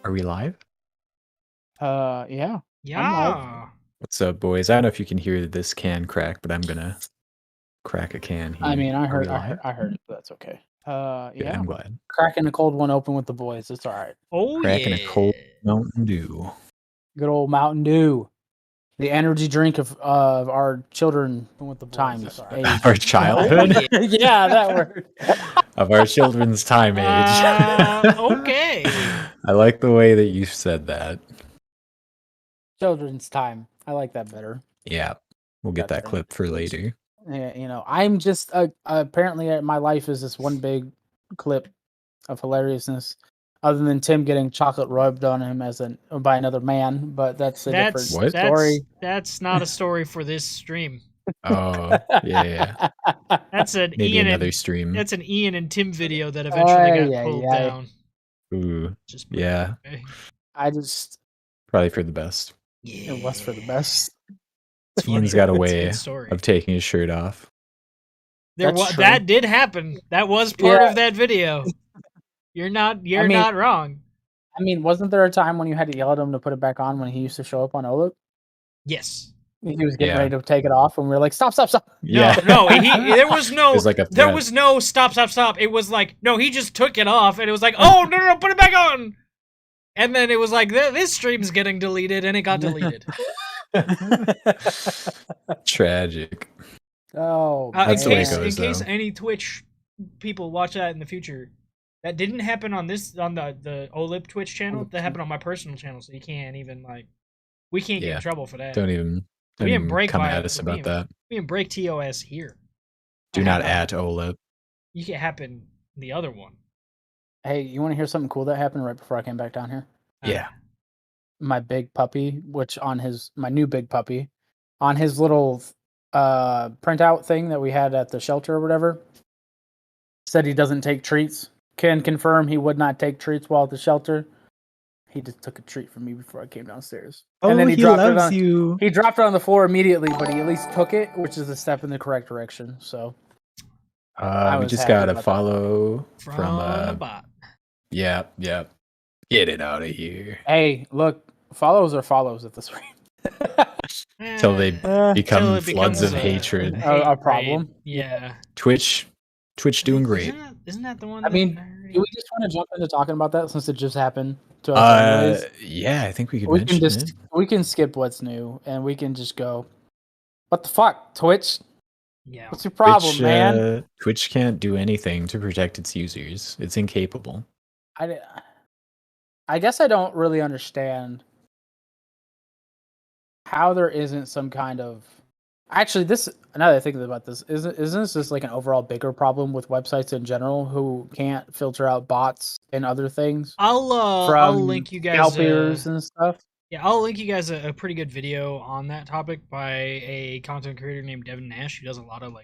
Are we live? Yeah. I'm live. Yeah. What's up, boys? I don't know if you can hear this can crack, but I'm gonna crack a can here. I mean, Are we live? I heard it, but that's okay. Good, Yeah. I'm glad. Cracking a cold one open with the boys. It's all right. Oh Cracking a cold yeah. Mountain Dew. Good old Mountain Dew, the energy drink of our children with the times age. Our childhood? Oh, Yeah, that word. Of our children's time age. Okay. I like the way that you said that. Children's time. I like that better. Yeah, we'll get that Better. clip for later. Yeah, I'm just apparently my life is this one big clip of hilariousness. Other than Tim getting chocolate rubbed on him by another man, but that's a different story. That's not a story for this stream. Oh, yeah. That's an Maybe Ian another and stream. that's an Ian and Tim video that eventually got pulled down. Ooh, Just yeah. I just Probably for the best. Yeah. it was for the best. Ian's got a It's way good story. of taking his shirt off. That did happen. That was part of that video. You're not wrong. I mean, wasn't there a time when you had to yell at him to put it back on when he used to show up on OLIP? Yes. He was getting ready to take it off, and we were like, "Stop!" Yeah. No, there was no. It was like there was no stop. It was like, no, he just took it off, and it was like, oh no, put it back on. And then it was like, this stream's getting deleted, and it got deleted. Tragic. Oh, That's the way it in goes, case though. any Twitch people watch that in the future, that didn't happen on the OLIP Twitch channel. That happened on my personal channel, so you can't even we can't get in trouble for that. Don't even come at us about that. We can break TOS here. Do not at OLIP. You can happen the other one. Hey, you want to hear something cool that happened right before I came back down here? Yeah. My big puppy, my new big puppy, on his little printout thing that we had at the shelter or whatever, said he doesn't take treats. Can confirm he would not take treats while at the shelter. He just took a treat from me before I came downstairs. Oh, and then he loves you. He dropped it on the floor immediately, but he at least took it, which is a step in the correct direction. So we just got a follow from a bot. Yeah. Get it out of here. Hey, look, follows are follows at this rate. Till they become floods of hatred. A problem. Yeah. Twitch doing great. Isn't that the one? I mean, do we just want to jump into talking about that since it just happened to us? Yeah, I think we could mention it. We can skip what's new and we can just go, what the fuck, Twitch? Yeah. What's your problem, man? Twitch can't do anything to protect its users. It's incapable. I guess I don't really understand how there isn't some kind of... Actually, now that I think about this, isn't this just like an overall bigger problem with websites in general who can't filter out bots and other things? I'll link you guys scalpers and stuff. Yeah, I'll link you guys a pretty good video on that topic by a content creator named Devin Nash, who does a lot of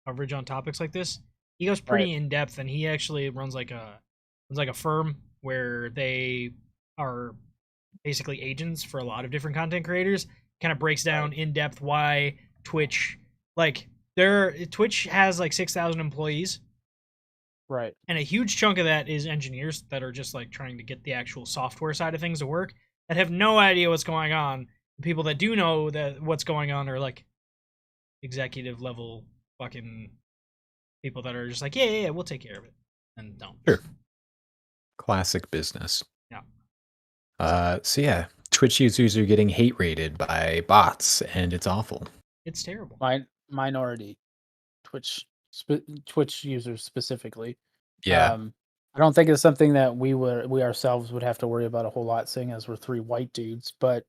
coverage on topics like this. He goes pretty in depth, and he actually runs a firm where they are basically agents for a lot of different content creators. Kind of breaks down in depth why Twitch, Twitch has 6,000 employees, right? And a huge chunk of that is engineers that are just trying to get the actual software side of things to work, that have no idea what's going on. The people that do know what's going on are executive level fucking people that are just yeah, we'll take care of it, and don't. Sure. Classic business. Yeah. So yeah, Twitch users are getting hate rated by bots, and it's awful. It's terrible. Minority Twitch users specifically. Yeah. I don't think it's something that we ourselves would have to worry about a whole lot, seeing as we're three white dudes. But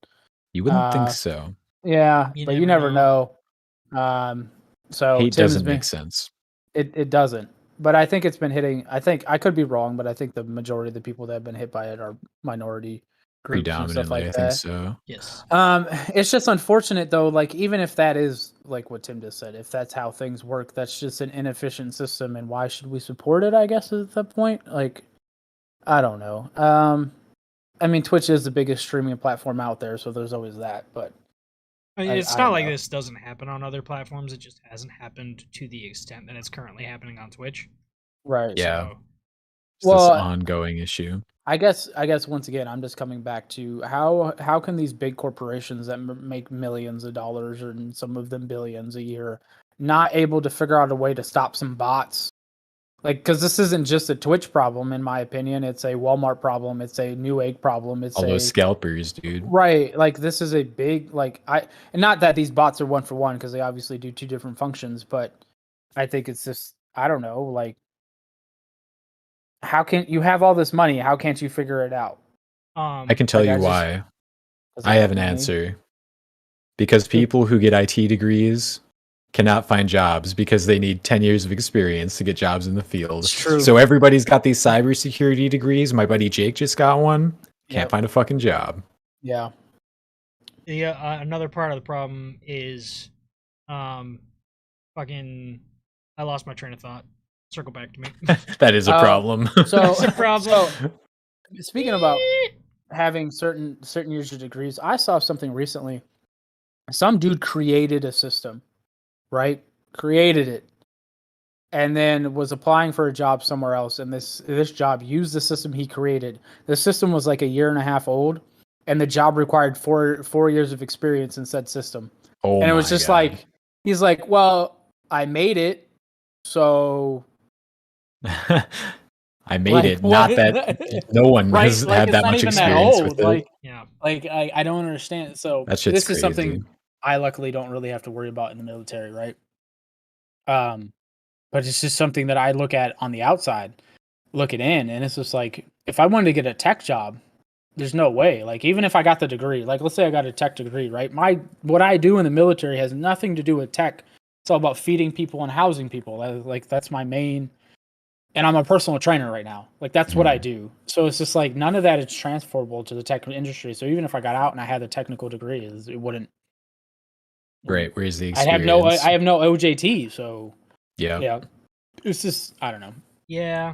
you wouldn't think so. Yeah, but you never know. So hate doesn't make sense. It doesn't. But I think it's been hitting. I think I could be wrong, but I think the majority of the people that have been hit by it are minority groups and stuff like that. I think so. Yes. It's just unfortunate though. Even if that is what Tim just said, if that's how things work, that's just an inefficient system, and why should we support it? I guess at that point, I don't know. I mean, Twitch is the biggest streaming platform out there, so there's always that. But I mean, it's not like this doesn't happen on other platforms. It just hasn't happened to the extent that it's currently happening on Twitch. Right. Yeah. So, it's this ongoing issue. I guess once again, I'm just coming back to how can these big corporations that make millions of dollars and some of them billions a year not able to figure out a way to stop some bots? Like, because this isn't just a Twitch problem, in my opinion. It's a Walmart problem. It's a Newegg problem. It's All those a scalpers, dude. right. Like, this is a big and not that these bots are one for one because they obviously do two different functions, but I think it's just I don't know. Like, how can you have all this money? How can't you figure it out? I can tell like, you why. I have an answer. Because people who get IT degrees cannot find jobs because they need 10 years of experience to get jobs in the field. It's true. So everybody's got these cybersecurity degrees. My buddy Jake just got one. Can't find a fucking job. Yeah. Another part of the problem is, fucking, I lost my train of thought. Circle back to me. That is a problem. So, It's a problem. So, speaking about having certain years of degrees, I saw something recently. Some dude created a system, right? Created it, and then was applying for a job somewhere else. And this job used the system he created. The system was like a year and a half old, and the job required four years of experience in said system. Oh, and it was just like he's like, well, I made it, so. I made it. Not that no one has had that much experience with it. I don't understand. So that shit's this crazy. is something I luckily don't really have to worry about in the military, right? But it's just something that I look at on the outside, looking in, and it's just like if I wanted to get a tech job, there's no way. Like even if I got the degree, like let's say I got a tech degree, right? What I do in the military has nothing to do with tech. It's all about feeding people and housing people. Like that's my main. And I'm a personal trainer right now. Like that's what I do. So it's just like none of that is transferable to the tech industry. So even if I got out and I had a technical degree, it wouldn't. Right. Where's the experience? I have no OJT. So yeah. It's just I don't know. Yeah.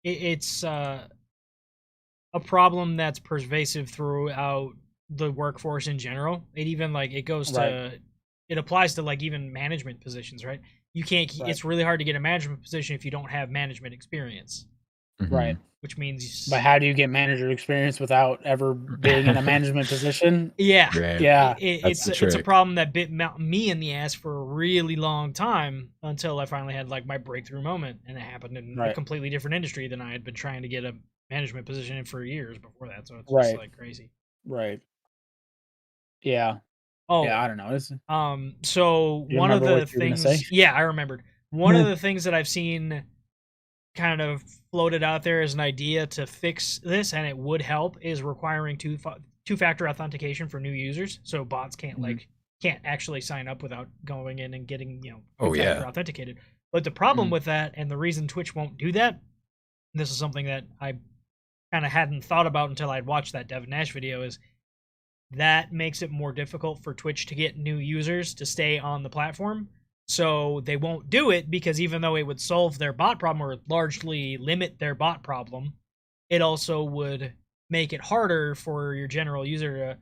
It's a problem that's pervasive throughout the workforce in general. It even it goes to it applies to even management positions, right? You can't. It's really hard to get a management position if you don't have management experience. Right. Which means. But how do you get manager experience without ever being in a management position? Yeah. Right. Yeah. It's a problem that bit me in the ass for a really long time until I finally had my breakthrough moment, and it happened in a completely different industry than I had been trying to get a management position in for years before that. So it's just crazy. Right. Yeah. Oh yeah, I don't know. So one of the things, I remembered. One of the things that I've seen kind of floated out there as an idea to fix this, and it would help, is requiring two-factor authentication for new users, so bots can't can't actually sign up without going in and getting two-factor authenticated. But the problem with that, and the reason Twitch won't do that, and this is something that I kind of hadn't thought about until I'd watched that Devin Nash video, is that makes it more difficult for Twitch to get new users to stay on the platform. So they won't do it because even though it would solve their bot problem or largely limit their bot problem, it also would make it harder for your general user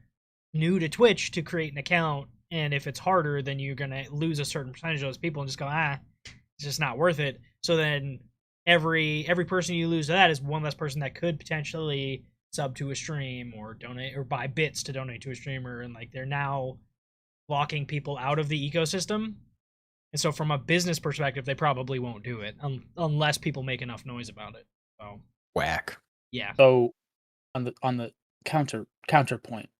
new to Twitch to create an account. And if it's harder, then you're going to lose a certain percentage of those people and just go, it's just not worth it. So then every person you lose to that is one less person that could potentially sub to a stream or donate or buy bits to donate to a streamer, and they're now locking people out of the ecosystem. And so from a business perspective, they probably won't do it unless people make enough noise about it. So whack. Yeah. So on the counterpoint,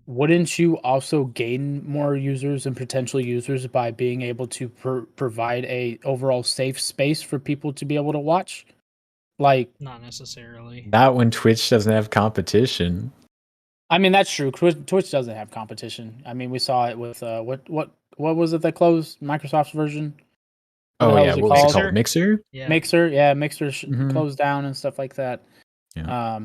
wouldn't you also gain more users and potential users by being able to provide a overall safe space for people to be able to watch? Not necessarily. Not when Twitch doesn't have competition. I mean, that's true. Twitch doesn't have competition. I mean, we saw it with what was it that closed Microsoft's version? What was it called? Mixer? Yeah. Mixer closed down and stuff like that. Yeah.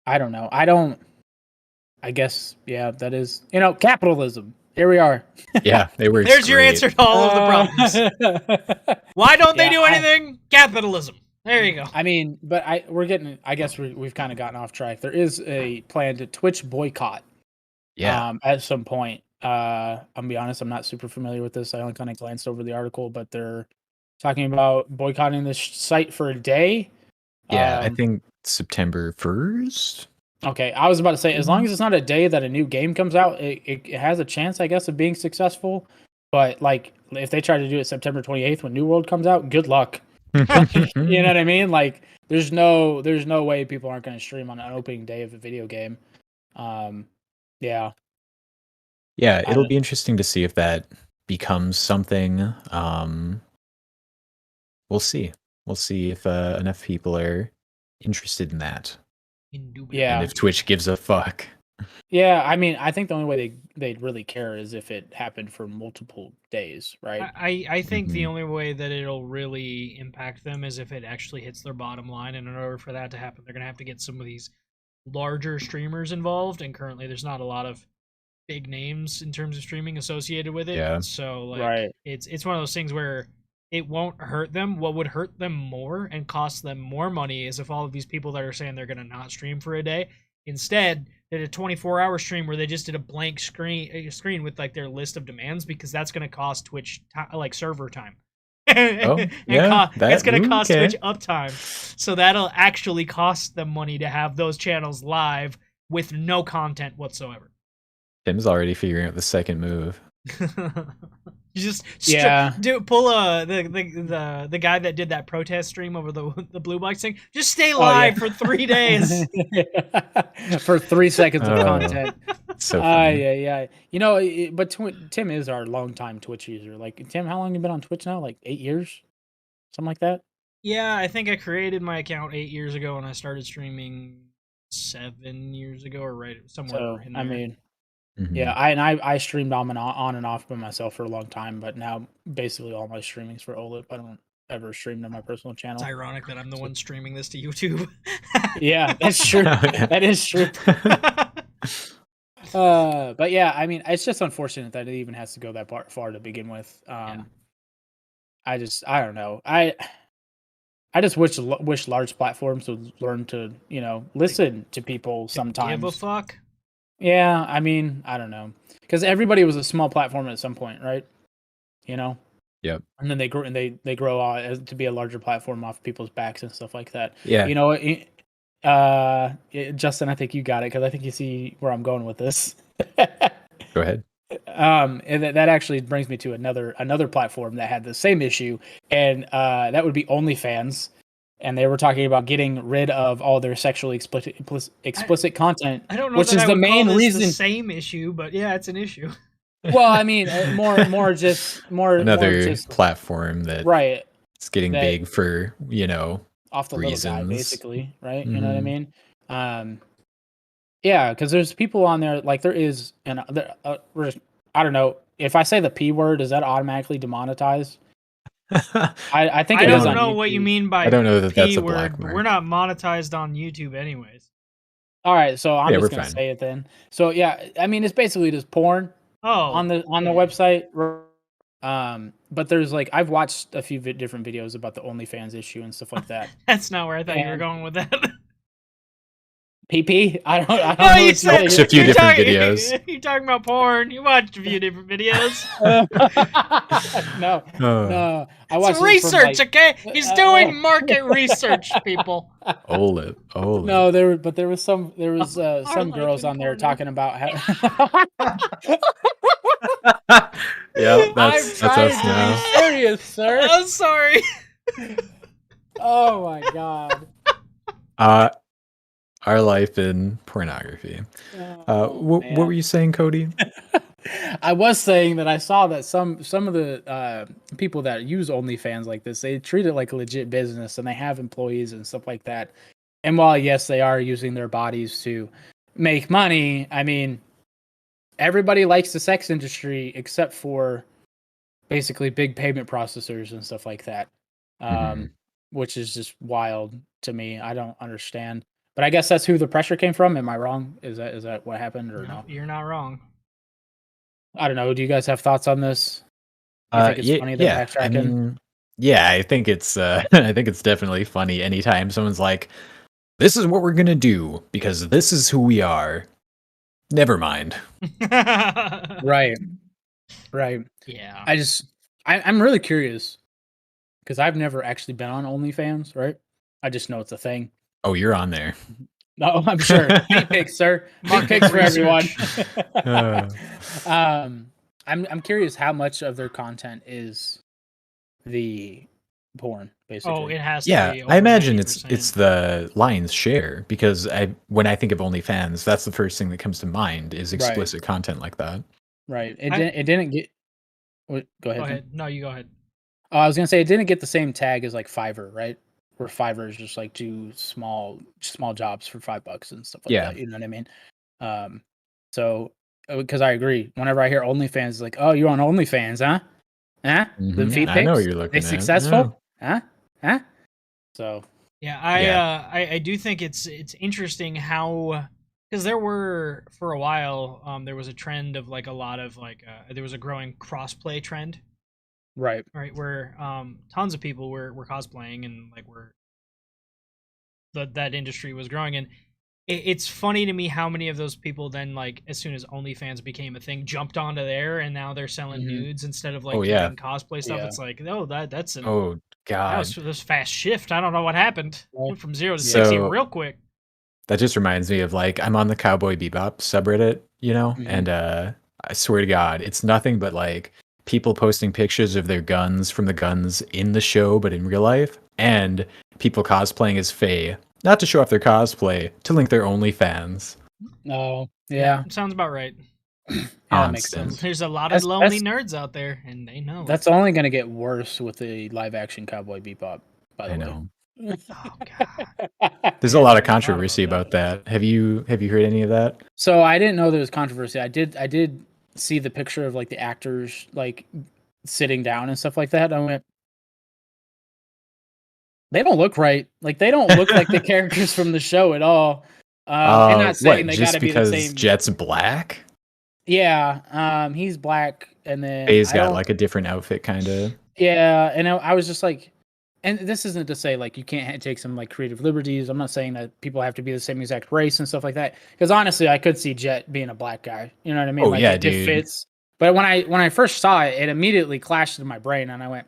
I don't know. I guess that is capitalism. Here we are. Yeah, they were. There's your answer to all of the problems. Why don't they do anything? Capitalism. There you go. I mean, but I guess we've kind of gotten off track. There is a plan to Twitch boycott. Yeah. At some point. I'll be honest, I'm not super familiar with this. I only kind of glanced over the article, but they're talking about boycotting this site for a day. Yeah, I think September 1st. Okay, I was about to say, as long as it's not a day that a new game comes out, it has a chance, I guess, of being successful. But like, if they try to do it September 28th when New World comes out, good luck. You know what I mean? Like, there's no way people aren't going to stream on an opening day of a video game. Yeah. Yeah, it'll be interesting to see if that becomes something. We'll see. We'll see if enough people are interested in that. Yeah. And if Twitch gives a fuck. Yeah, I mean, I think the only way they'd really care is if it happened for multiple days, right? I think the only way that it'll really impact them is if it actually hits their bottom line. And in order for that to happen, they're going to have to get some of these larger streamers involved. And currently, there's not a lot of big names in terms of streaming associated with it. Yeah. So, like, it's one of those things where it won't hurt them. What would hurt them more and cost them more money is if all of these people that are saying they're going to not stream for a day instead did a 24-hour stream where they just did a blank screen with like their list of demands, because that's going to cost Twitch like server time. It's going to cost Twitch uptime. So that'll actually cost them money to have those channels live with no content whatsoever. Tim's already figuring out the second move. You just pull the guy that did that protest stream over the Blue Box thing. Just stay live for 3 days for 3 seconds of content. So funny. Yeah. You know, but Tim is our longtime Twitch user. Like, Tim, how long have you been on Twitch now? Like 8 years, something like that. Yeah, I think I created my account 8 years ago, and I started streaming 7 years ago, or right somewhere in there. I mean. Yeah, I streamed on and off by myself for a long time, but now basically all my streaming's for OLIP. I don't ever stream to my personal channel. It's ironic that I'm the one streaming this to YouTube. Yeah, that's true. That is true. But yeah, I mean, it's just unfortunate that it even has to go that far to begin with. I don't know. I just wish large platforms would learn to, listen to people sometimes. Give a fuck. Yeah, I mean, I don't know, because everybody was a small platform at some point, right? Yep. And then they grow to be a larger platform off people's backs and stuff like that. Yeah. Justin, I think you got it, because I think you see where I'm going with this. Go ahead. And that actually brings me to another platform that had the same issue, and that would be OnlyFans. And they were talking about getting rid of all their sexually explicit content. I don't know, which is the main reason. The same issue, but yeah, it's an issue. Well, I mean, more another platform that it's getting big for off the reasons. Little guy, basically, right? You know what I mean? Yeah, because there's people on there, like there is, and I don't know if I say the P word, is that automatically demonetized? I think I don't know what you mean by I don't know that that's a word, black but mark. we're not monetized on YouTube anyways. All right, so I'm just gonna say it then. So yeah, I mean, it's basically just porn on the website. But there's like, I've watched a few different videos about the OnlyFans issue and stuff like that. That's not where I thought you were going with that. PP? I don't know. You said, watched a few different videos. You're talking about porn. You watched a few different videos. No. I watched research, okay? He's doing market research, people. OLIP. No, there was some some girls on there talking about how. Yeah, that's us now. Be serious, sir. I'm sorry. Oh my god. Our life in pornography. What were you saying, Cody? I was saying that I saw that some of the people that use OnlyFans like this, they treat it like a legit business, and they have employees and stuff like that. And while yes, they are using their bodies to make money, I mean, everybody likes the sex industry except for basically big payment processors and stuff like that, which is just wild to me. I don't understand. But I guess that's who the pressure came from. Am I wrong? Is that what happened or no? You're not wrong. I don't know. Do you guys have thoughts on this? You think it's funny that backtracking? I mean, yeah, I think it's I think it's definitely funny anytime someone's like, "This is what we're gonna do because this is who we are." Never mind. Right. Yeah. I'm really curious. because I've never actually been on OnlyFans, right? I just know it's a thing. Oh, you're on there. No, I'm sure. Feet pics, sir. Feet pics for everyone. I'm curious how much of their content is the porn, basically. Oh, it has to Yeah, be. I imagine 90%. it's the lion's share because when I think of OnlyFans, that's the first thing that comes to mind is explicit content like that. Right. It didn't get. Go ahead. Go ahead. No, you go ahead. Oh, I was gonna say it didn't get the same tag as like Fiverr, right? Where Fiverr is just like do small jobs for $5 and stuff like that. You know what I mean? So because I agree. Whenever I hear OnlyFans, it's like, oh, you're on OnlyFans, huh? Huh? The feet pics? I know what you're looking they at. successful? Yeah. Huh? So yeah, I do think it's interesting how, because there were for a while there was a trend of like a lot of like there was a growing crossplay trend. Right, where tons of people were cosplaying and like that industry was growing, and it's funny to me how many of those people then, like, as soon as OnlyFans became a thing, jumped onto there and now they're selling nudes instead of like doing cosplay stuff. It's like, oh, that's an god, that was fast shift. I don't know what happened. Went from 0 to 60 real quick. That just reminds me of like I'm on the Cowboy Bebop subreddit, and I swear to God, it's nothing but like people posting pictures of their guns from the guns in the show, but in real life, and people cosplaying as Faye, not to show off their cosplay, to link their OnlyFans. Oh, yeah. Sounds about right. That makes sense. There's a lot of lonely nerds out there, and they know. That's only going to get worse with the live-action Cowboy Bebop, by the way. know. Oh, God. There's a lot of controversy about that. Have you heard any of that? So I didn't know there was controversy. I did see the picture of like the actors like sitting down and stuff like that. I went, they don't look right. Like they don't look like the characters from the show at all. I'm not saying they got to be the same. Jet's black? Yeah, he's black, and then Faye's got like a different outfit, kind of. Yeah, and I was just like, and this isn't to say like you can't take some like creative liberties. I'm not saying that people have to be the same exact race and stuff like that. Because honestly, I could see Jet being a black guy. You know what I mean? Oh, like, yeah, it fits. But when I first saw it, it immediately clashed in my brain, and I went,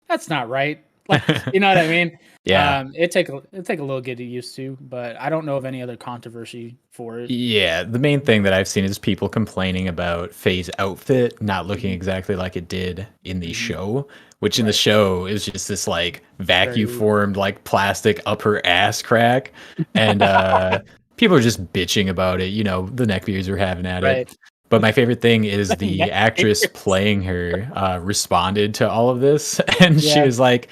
"That's not right." Like, you know what I mean? Yeah. It take a little getting used to, but I don't know of any other controversy for it. Yeah, the main thing that I've seen is people complaining about Faye's outfit not looking exactly like it did in the show, which in the show is just this like vacuum formed like plastic up her ass crack, and people are just bitching about it. You know, the neckbeards are having at it. But my favorite thing is the actress playing her responded to all of this, and she was like,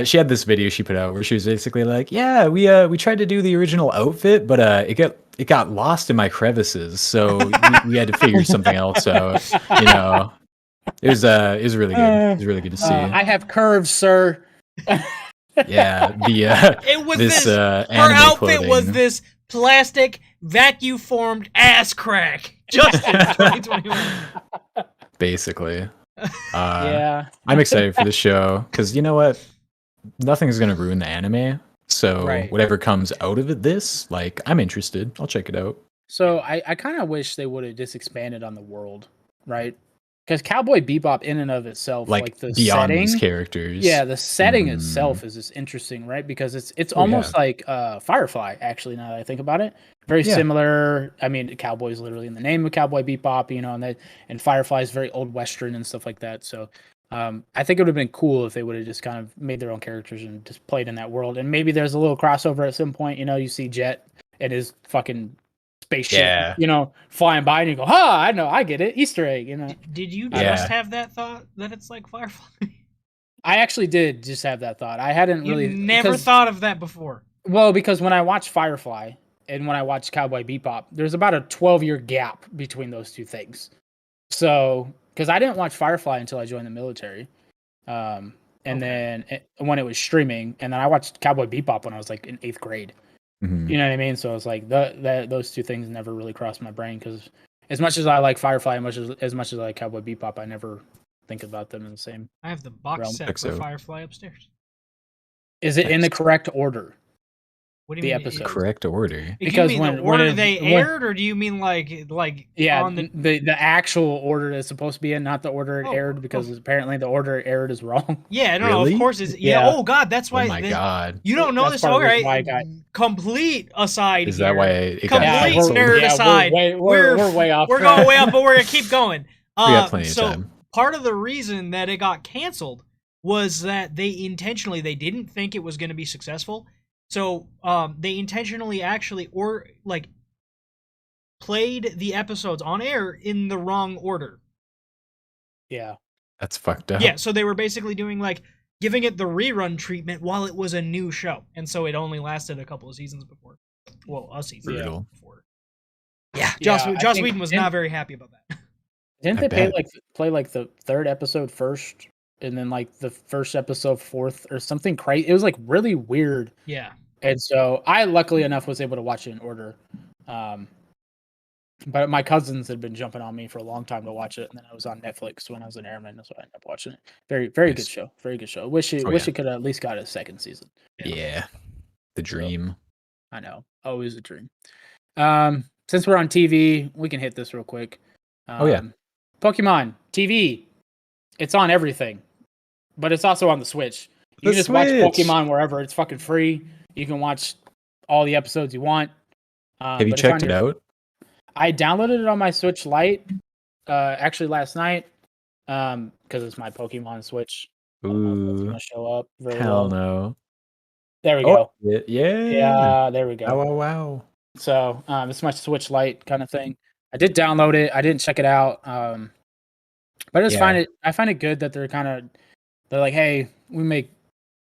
she had this video she put out where she was basically like, "Yeah, we tried to do the original outfit, but it got lost in my crevices, so we had to figure something else out." You know, it was really good. It was really good to see. I have curves, sir. Yeah, it was this her outfit was this plastic vacuum formed ass crack. Justin, 2021. Basically. Yeah. I'm excited for the show because you know what? Nothing's gonna ruin the anime. So whatever comes out of it, I'm interested. I'll check it out. So I kind of wish they would have just expanded on the world, right? Because Cowboy Bebop in and of itself, like the beyond setting, these characters. Yeah, the setting itself is just interesting, right? Because it's almost like Firefly, actually, now that I think about it. Very similar. I mean, Cowboy's literally in the name of Cowboy Bebop, you know, and Firefly is very old Western and stuff like that. So I think it would have been cool if they would have just kind of made their own characters and just played in that world. And maybe there's a little crossover at some point. You know, you see Jet and his fucking spaceship, you know, flying by, and you go, I know, I get it, Easter egg, you know. Did you just have that thought that it's like Firefly? I actually did just have that thought. I hadn't really never thought of that before. Well, because when I watched Firefly and when I watched Cowboy Bebop, there's about a 12-year gap between those two things. So, because I didn't watch Firefly until I joined the military, and then when it was streaming, and then I watched Cowboy Bebop when I was like in 8th grade. You know what I mean? So it's like those two things never really crossed my brain because as much as I like Firefly, as much as I like Cowboy Bebop, I never think about them in the same. I have the box set for Firefly upstairs. Is it in the correct order? What do The you mean? episode. Correct order. Do you Because mean when- the when order it- they when- aired, or do you mean like Yeah, on the? the actual order it's supposed to be in, not the order it Oh, aired, because apparently the order it aired is wrong. Yeah, no, Really? of course is. Yeah. Yeah. Oh God, that's why. Oh my god. You don't know That's this. part of All the reason right. why I got- Complete aside Is here. that why it got Complete canceled? nerd aside. We're way off. We're going way up, but we're gonna keep going. We got plenty of so time. part of the reason that it got canceled was that they didn't think it was going to be successful. So they intentionally actually played the episodes on air in the wrong order. Yeah. That's fucked up. Yeah, so they were basically doing like giving it the rerun treatment while it was a new show, and so it only lasted a couple of seasons before. Well, a season Brutal. before. Yeah, Yeah, I Joss think- Whedon was not very happy about that. Didn't I they bet. play like the third episode first, and then like the first episode fourth, or something crazy? It was like really weird. Yeah. And so I, luckily enough, was able to watch it in order. But my cousins had been jumping on me for a long time to watch it, and then I was on Netflix when I was an airman, so I ended up watching it. Very, very good Nice. show. Very good show. Wish it Oh, wish yeah. it could have at least got a second season. Yeah. The dream. I know, always a dream. Since we're on TV, we can hit this real quick. Oh, yeah. Pokemon TV. It's on everything, but it's also on the Switch. You The can just watch Switch. Pokemon wherever. It's fucking free. You can watch all the episodes you want. Have you checked it out? I downloaded it on my Switch Lite, actually last night, because it's my Pokemon Switch. I don't know if it's Ooh. gonna show up very Hell well. no. There we Oh, go. yeah. Yeah, there we go. Wow, wow, wow. So it's my Switch Lite kind of thing. I did download it. I didn't check it out. But I just Yeah. find it good that they're like, hey, we make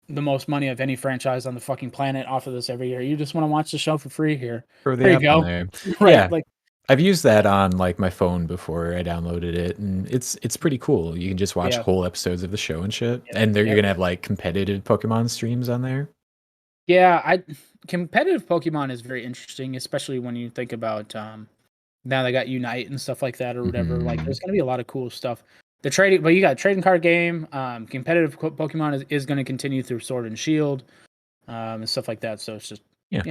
the most money of any franchise on the fucking planet off of this every year. You just want to watch the show for free here. Throw the There you app go. on there. Right. Yeah. Like, I've used that on like my phone before I downloaded it, and it's pretty cool. You can just watch Yeah. whole episodes of the show and shit. Yeah. And you're Yep. gonna have like competitive Pokemon streams on there. yeah, competitive Pokemon is very interesting, especially when you think about now they got Unite and stuff like that or whatever. Like, Mhm. there's gonna be a lot of cool stuff. The trading, but you got a trading card game. Competitive Pokemon is going to continue through Sword and Shield, and stuff like that. So it's just, Yeah.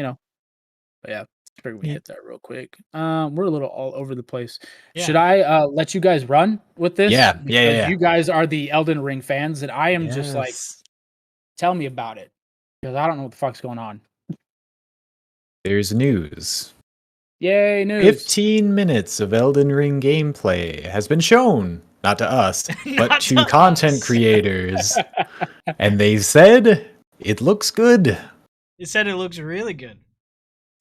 But yeah, I figured we Yeah. hit that real quick. We're a little all over the place. Yeah. Should I let you guys run with this? Yeah, Because yeah. You guys are the Elden Ring fans, and I am just like, Yes. tell me about it, because I don't know what the fuck's going on. There's news. Yay, news! 15 minutes of Elden Ring gameplay has been shown. Not to us, but Not to to content us. creators. And they said it looks good. It said it looks really good.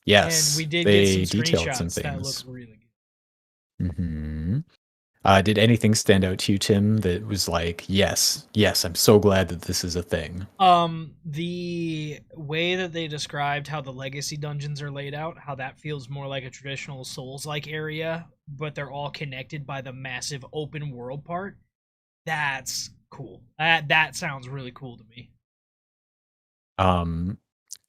Yes. And we did they get some detailed some screenshots that things. look really good. Hmm. Did anything stand out to you, Tim, that was like, yes, I'm so glad that this is a thing? The way that they described how the legacy dungeons are laid out, how that feels more like a traditional Souls-like area, but they're all connected by the massive open world part. That's cool. That sounds really cool to me.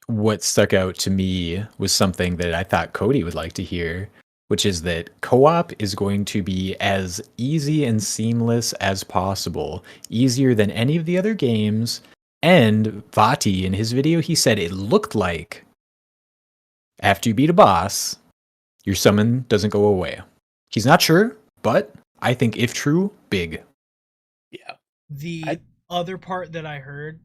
What stuck out to me was something that I thought Cody would like to hear, which is that co-op is going to be as easy and seamless as possible, easier than any of the other games. And Vati, in his video, he said it looked like after you beat a boss, your summon doesn't go away. He's not sure, but I think if true, big. Yeah. The other part that I heard,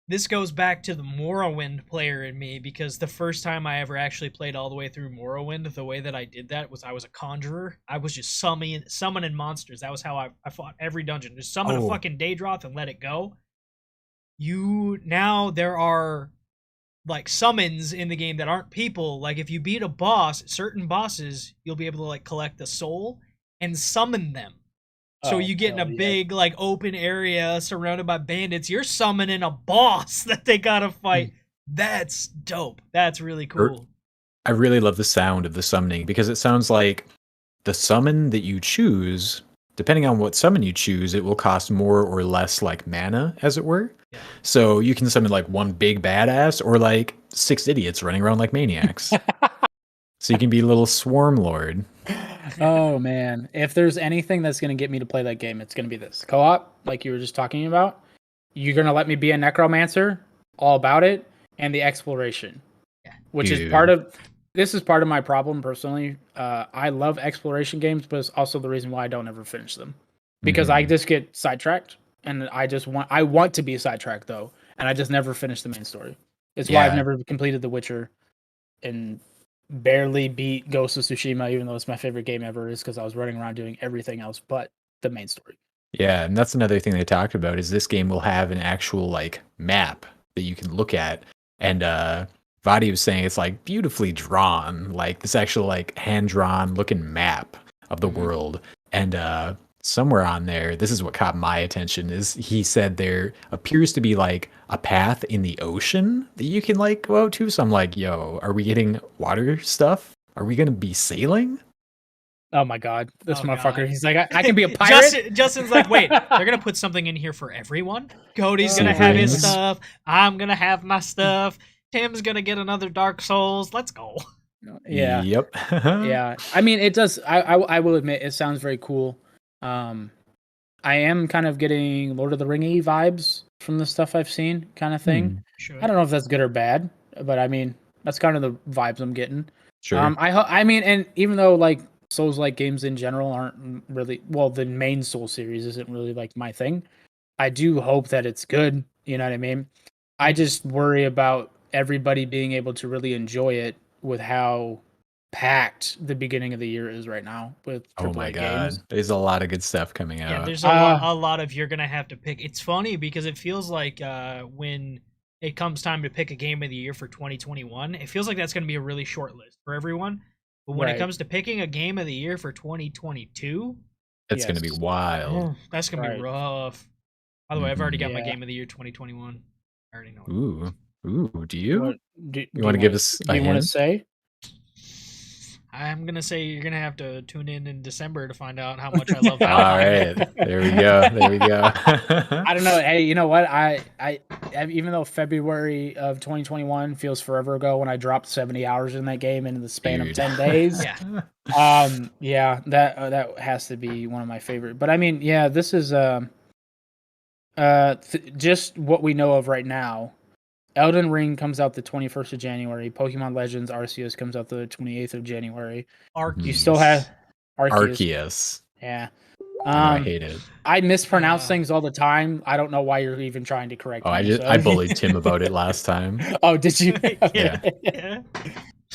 this goes back to the Morrowind player in me, because the first time I ever actually played all the way through Morrowind, the way that I did that was I was a conjurer. I was just summoning monsters. That was how I fought every dungeon. Just summon a fucking Daedroth and let it go. Now there are like summons in the game that aren't people. Like if you beat a boss, certain bosses, you'll be able to like collect the soul and summon them. So you get in a big like open area surrounded by bandits. You're summoning a boss that they gotta fight. That's dope. That's really cool. I really love the sound of the summoning, because it sounds like the summon that you choose, depending on what summon you choose, it will cost more or less like mana, as it were. Yeah. So you can summon like one big badass or like 6 idiots running around like maniacs. So you can be a little swarm lord. Oh man, if there's anything that's going to get me to play that game, it's going to be this co-op, like you were just talking about. You're going to let me be a necromancer, all about it. and the exploration, Yeah. which is Dude. part of my problem personally. I love exploration games, but it's also the reason why I don't ever finish them because I Mhm. just get sidetracked, and I want to be sidetracked though, and I just never finish the main story. It's why I've Yeah. never completed The Witcher and barely beat Ghost of Tsushima, even though it's my favorite game ever, is because I was running around doing everything else but the main story. Yeah, and that's another thing they talked about is this game will have an actual like map that you can look at. And Vadi was saying it's like beautifully drawn, like this actual like hand-drawn looking map of the Mhm. world. And somewhere on there, this is what caught my attention is he said there appears to be like a path in the ocean that you can like go out to. So I'm like, yo, are we getting water stuff? Are we gonna be sailing? Oh my god, this Oh, motherfucker! God. He's like, I can be a pirate. Justin's like, wait, they're gonna put something in here for everyone. Cody's Oh gonna my have his Severines. stuff. I'm gonna have my stuff. Tim's gonna get another Dark Souls. Let's go. Yeah, Yep. yeah. I mean, it does. I will admit, it sounds very cool. I am kind of getting Lord of the Ringy vibes from the stuff I've seen, kind of thing. Hmm, Sure. I don't know if that's good or bad, but I mean, that's kind of the vibes I'm getting. sure. I mean, and even though like Souls-like games in general aren't really well, the main Soul series isn't really like my thing. I do hope that it's good. You know what I mean? I just worry about everybody being able to really enjoy it with how packed the beginning of the year is right now with Oh my AAA god, games. there's a lot of good stuff coming Yeah, out. there's Uh, a lot of you're gonna have to pick. It's funny because it feels like when it comes time to pick a game of the year for 2021, it feels like that's gonna be a really short list for everyone. But when it Right. comes to picking a game of the year for 2022, It's gonna be Yes. wild. that's gonna be Right. rough. By the way, I've already got my Yeah. game of the year 2021. I already know it. Ooh, ooh. Do you? What do You want to give us do a you want to hint? say? I'm gonna say you're gonna have to tune in December to find out how much I love All Valheim. right, there we go. There we go. I don't know. Hey, you know what? Even though February of 2021 feels forever ago when I dropped 70 hours in that game in the span of Dude. 10 days. Yeah. Yeah, that has to be one of my favorite. But I mean, yeah, this is just what we know of right now. Elden Ring comes out the 21st of January. Pokemon Legends Arceus comes out the 28th of January. You still have Arceus. Arceus. Yeah. I know I hate it. I mispronounce Uh, things all the time. I don't know why you're even trying to correct Oh, me. I bullied Tim about it last time. Oh, did you? yeah. Yeah.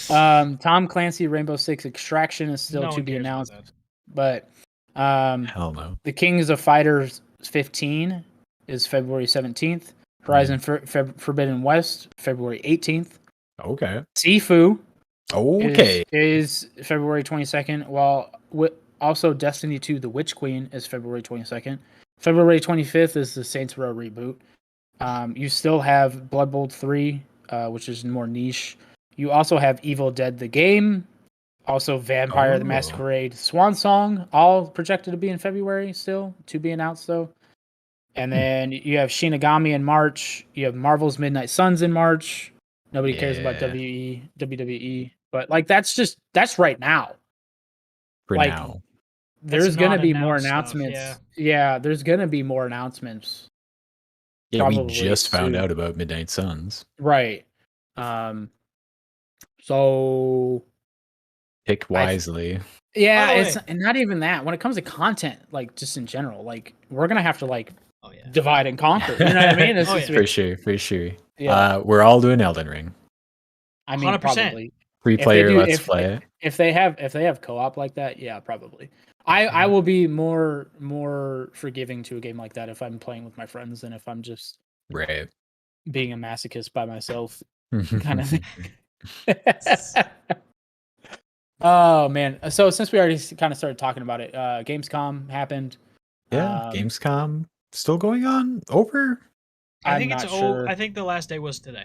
Yeah. Tom Clancy Rainbow Six Extraction is still No to one be cares about announced, that. but Hell no. The Kings of Fighters 15 is February 17th. Horizon Forbidden West February 18th. Okay. Sifu Okay. is February 22nd, while also Destiny 2 The Witch Queen is February 22nd. February 25th is the Saints Row reboot. You still have Blood Bowl 3, which is more niche. You also have Evil Dead the game, also Vampire the Oh. Masquerade Swan Song, all projected to be in February still, to be announced though. And then you have Shinigami in March. You have Marvel's Midnight Suns in March. Nobody cares about Yeah. WWE, but like that's right now. For Like now. there's gonna not be more announced stuff, announcements. Yeah, there's gonna be more announcements. Yeah, we Probably just found soon. out about Midnight Suns. Right. So Pick wisely. yeah, By the it's way- and not even that. When it comes to content, like just in general, like we're gonna have to like Oh yeah. divide and conquer. You know what I mean? It's Oh, just yeah. For sure, for sure. Yeah. We're all doing Elden Ring. I mean 100%. probably. Free If they player, do- let's if- play it. If they have co-op like that, yeah, probably. I will be more forgiving to a game like that if I'm playing with my friends than if I'm just Right. being a masochist by myself kind of thing. Oh man. So since we already kind of started talking about it, Gamescom happened. Yeah, Gamescom still going on? Over? I I'm think not it's sure. I think the last day was today.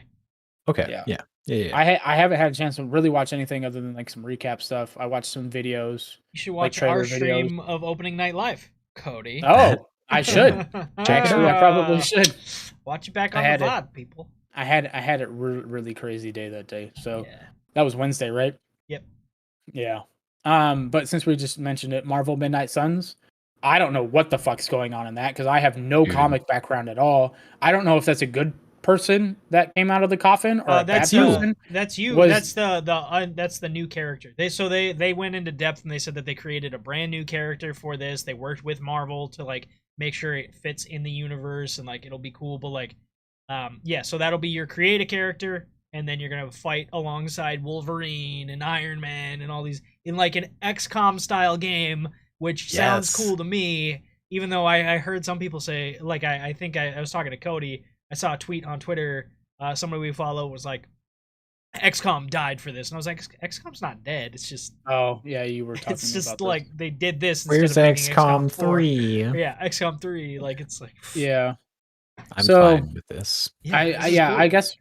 Okay. Yeah. Yeah. I haven't had a chance to really watch anything other than like some recap stuff. I watched some videos. You should Like watch our trailer videos. stream of opening night live, Cody. Oh, I should. Actually, I probably should. Watch it back I on the had it. VOD, people. I had a really crazy day that day. So Yeah. that was Wednesday, right? Yep. Yeah. But since we just mentioned it, Marvel Midnight Suns, I don't know what the fuck's going on in that because I have no Dude. comic background at all. I don't know if that's a good person that came out of the coffin or a bad that's person? That's you. Was- That's the new character. They went into depth and they said that they created a brand new character for this. They worked with Marvel to like make sure it fits in the universe and like it'll be cool. But like, yeah. So that'll be your create a character, and then you're gonna fight alongside Wolverine and Iron Man and all these in like an XCOM style game, which sounds Yes. cool to me. Even though I heard some people say, like I think I was talking to Cody. I saw a tweet on Twitter. Somebody we follow was like, XCOM died for this, and I was like, XCOM's not dead. It's just, Oh yeah, you were talking. it's just about like this. they did this. Where's instead of making XCOM 4. 3? Yeah, XCOM 3. Like it's like, Yeah. I'm So- fine with this. this is I cool. guess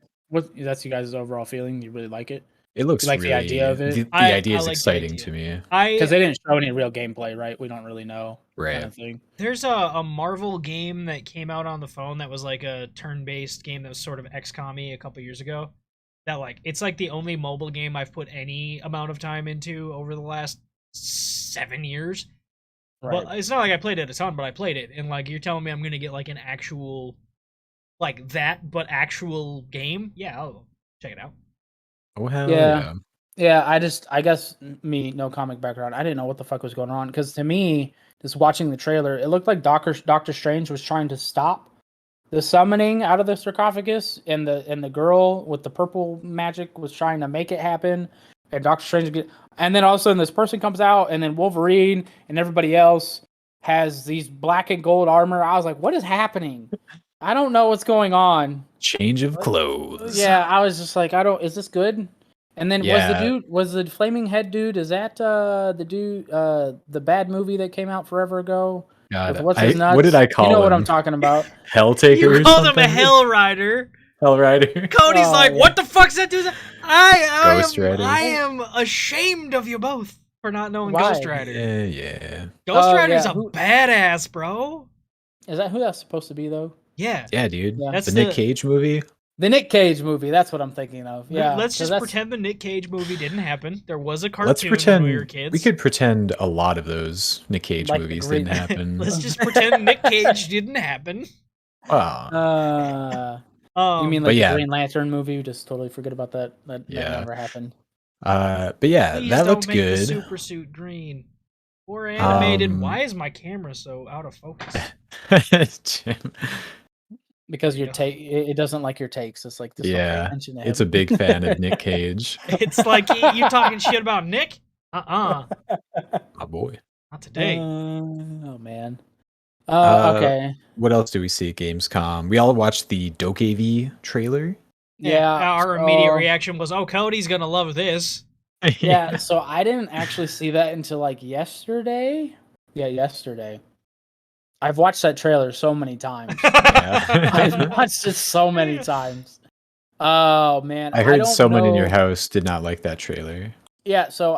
that's you guys' overall feeling. You really like it It looks You like the really, idea of it? The I idea is like the exciting idea. to me. because they didn't show any real gameplay, right? We don't really know, Right. kind of thing. There's a Marvel game that came out on the phone that was like a turn-based game that was sort of XCOM-y a couple years ago. That like it's like the only mobile game I've put any amount of time into over the last 7 years. Right. But it's not like I played it a ton, but I played it, and like you're telling me I'm gonna get like an actual, like that, but actual game. Yeah, I'll check it out. Oh hell Yeah. yeah! Yeah, I guess me, no comic background. I didn't know what the fuck was going on because to me, just watching the trailer, it looked like Doctor Strange was trying to stop the summoning out of the sarcophagus, and the girl with the purple magic was trying to make it happen, and Doctor Strange and then all of a sudden this person comes out, and then Wolverine and everybody else has these black and gold armor. I was like, what is happening? I don't know what's going on. Change of clothes. Yeah, I was just like, is this good? And then Yeah. was the flaming head dude? Is that the dude? The bad movie that came out forever ago? God, With what's his nuts? what did I call You know what him? I'm talking about? Helltaker. You or called him a something? Hell Rider. Hell Rider. Cody's Oh, like, yeah. what the fuck's that dude? Ghost Rider. I am ashamed of you both for not knowing Why? Ghost Rider. Yeah. Ghost Oh, Rider's yeah, a who- badass, bro. Is that who that's supposed to be though? Yeah. Yeah, dude. Yeah. That's the Nick Cage movie. The Nick Cage movie. That's what I'm thinking of. Yeah. Let's 'cause just that's- pretend the Nick Cage movie didn't happen. There was a cartoon Let's pretend when we were kids. we could pretend a lot of those Nick Cage Like the movies Green- didn't happen. Let's just pretend Nick Cage didn't happen. Ah. You mean But like yeah. the Green Lantern movie? Just totally forget about that. That Yeah. never happened. But yeah, Please that don't looked make the good. super suit green or animated. Um, Why is my camera so out of focus? Jim. Because your Yeah. take, it doesn't like your takes. It's like this. Yeah, it's a big fan of Nick Cage. It's like you talking shit about Nick? My boy. Not today. Oh man. Uh, Okay. What else do we see at Gamescom? We all watched the Dokev trailer. Yeah. Our immediate so- reaction was, "Oh, Cody's gonna love this." Yeah. So I didn't actually see that until like yesterday. Yeah, yesterday. I've watched that trailer so many times. I've watched it so many times. Oh man. I heard don't someone in your know- house did not like that trailer. Yeah, so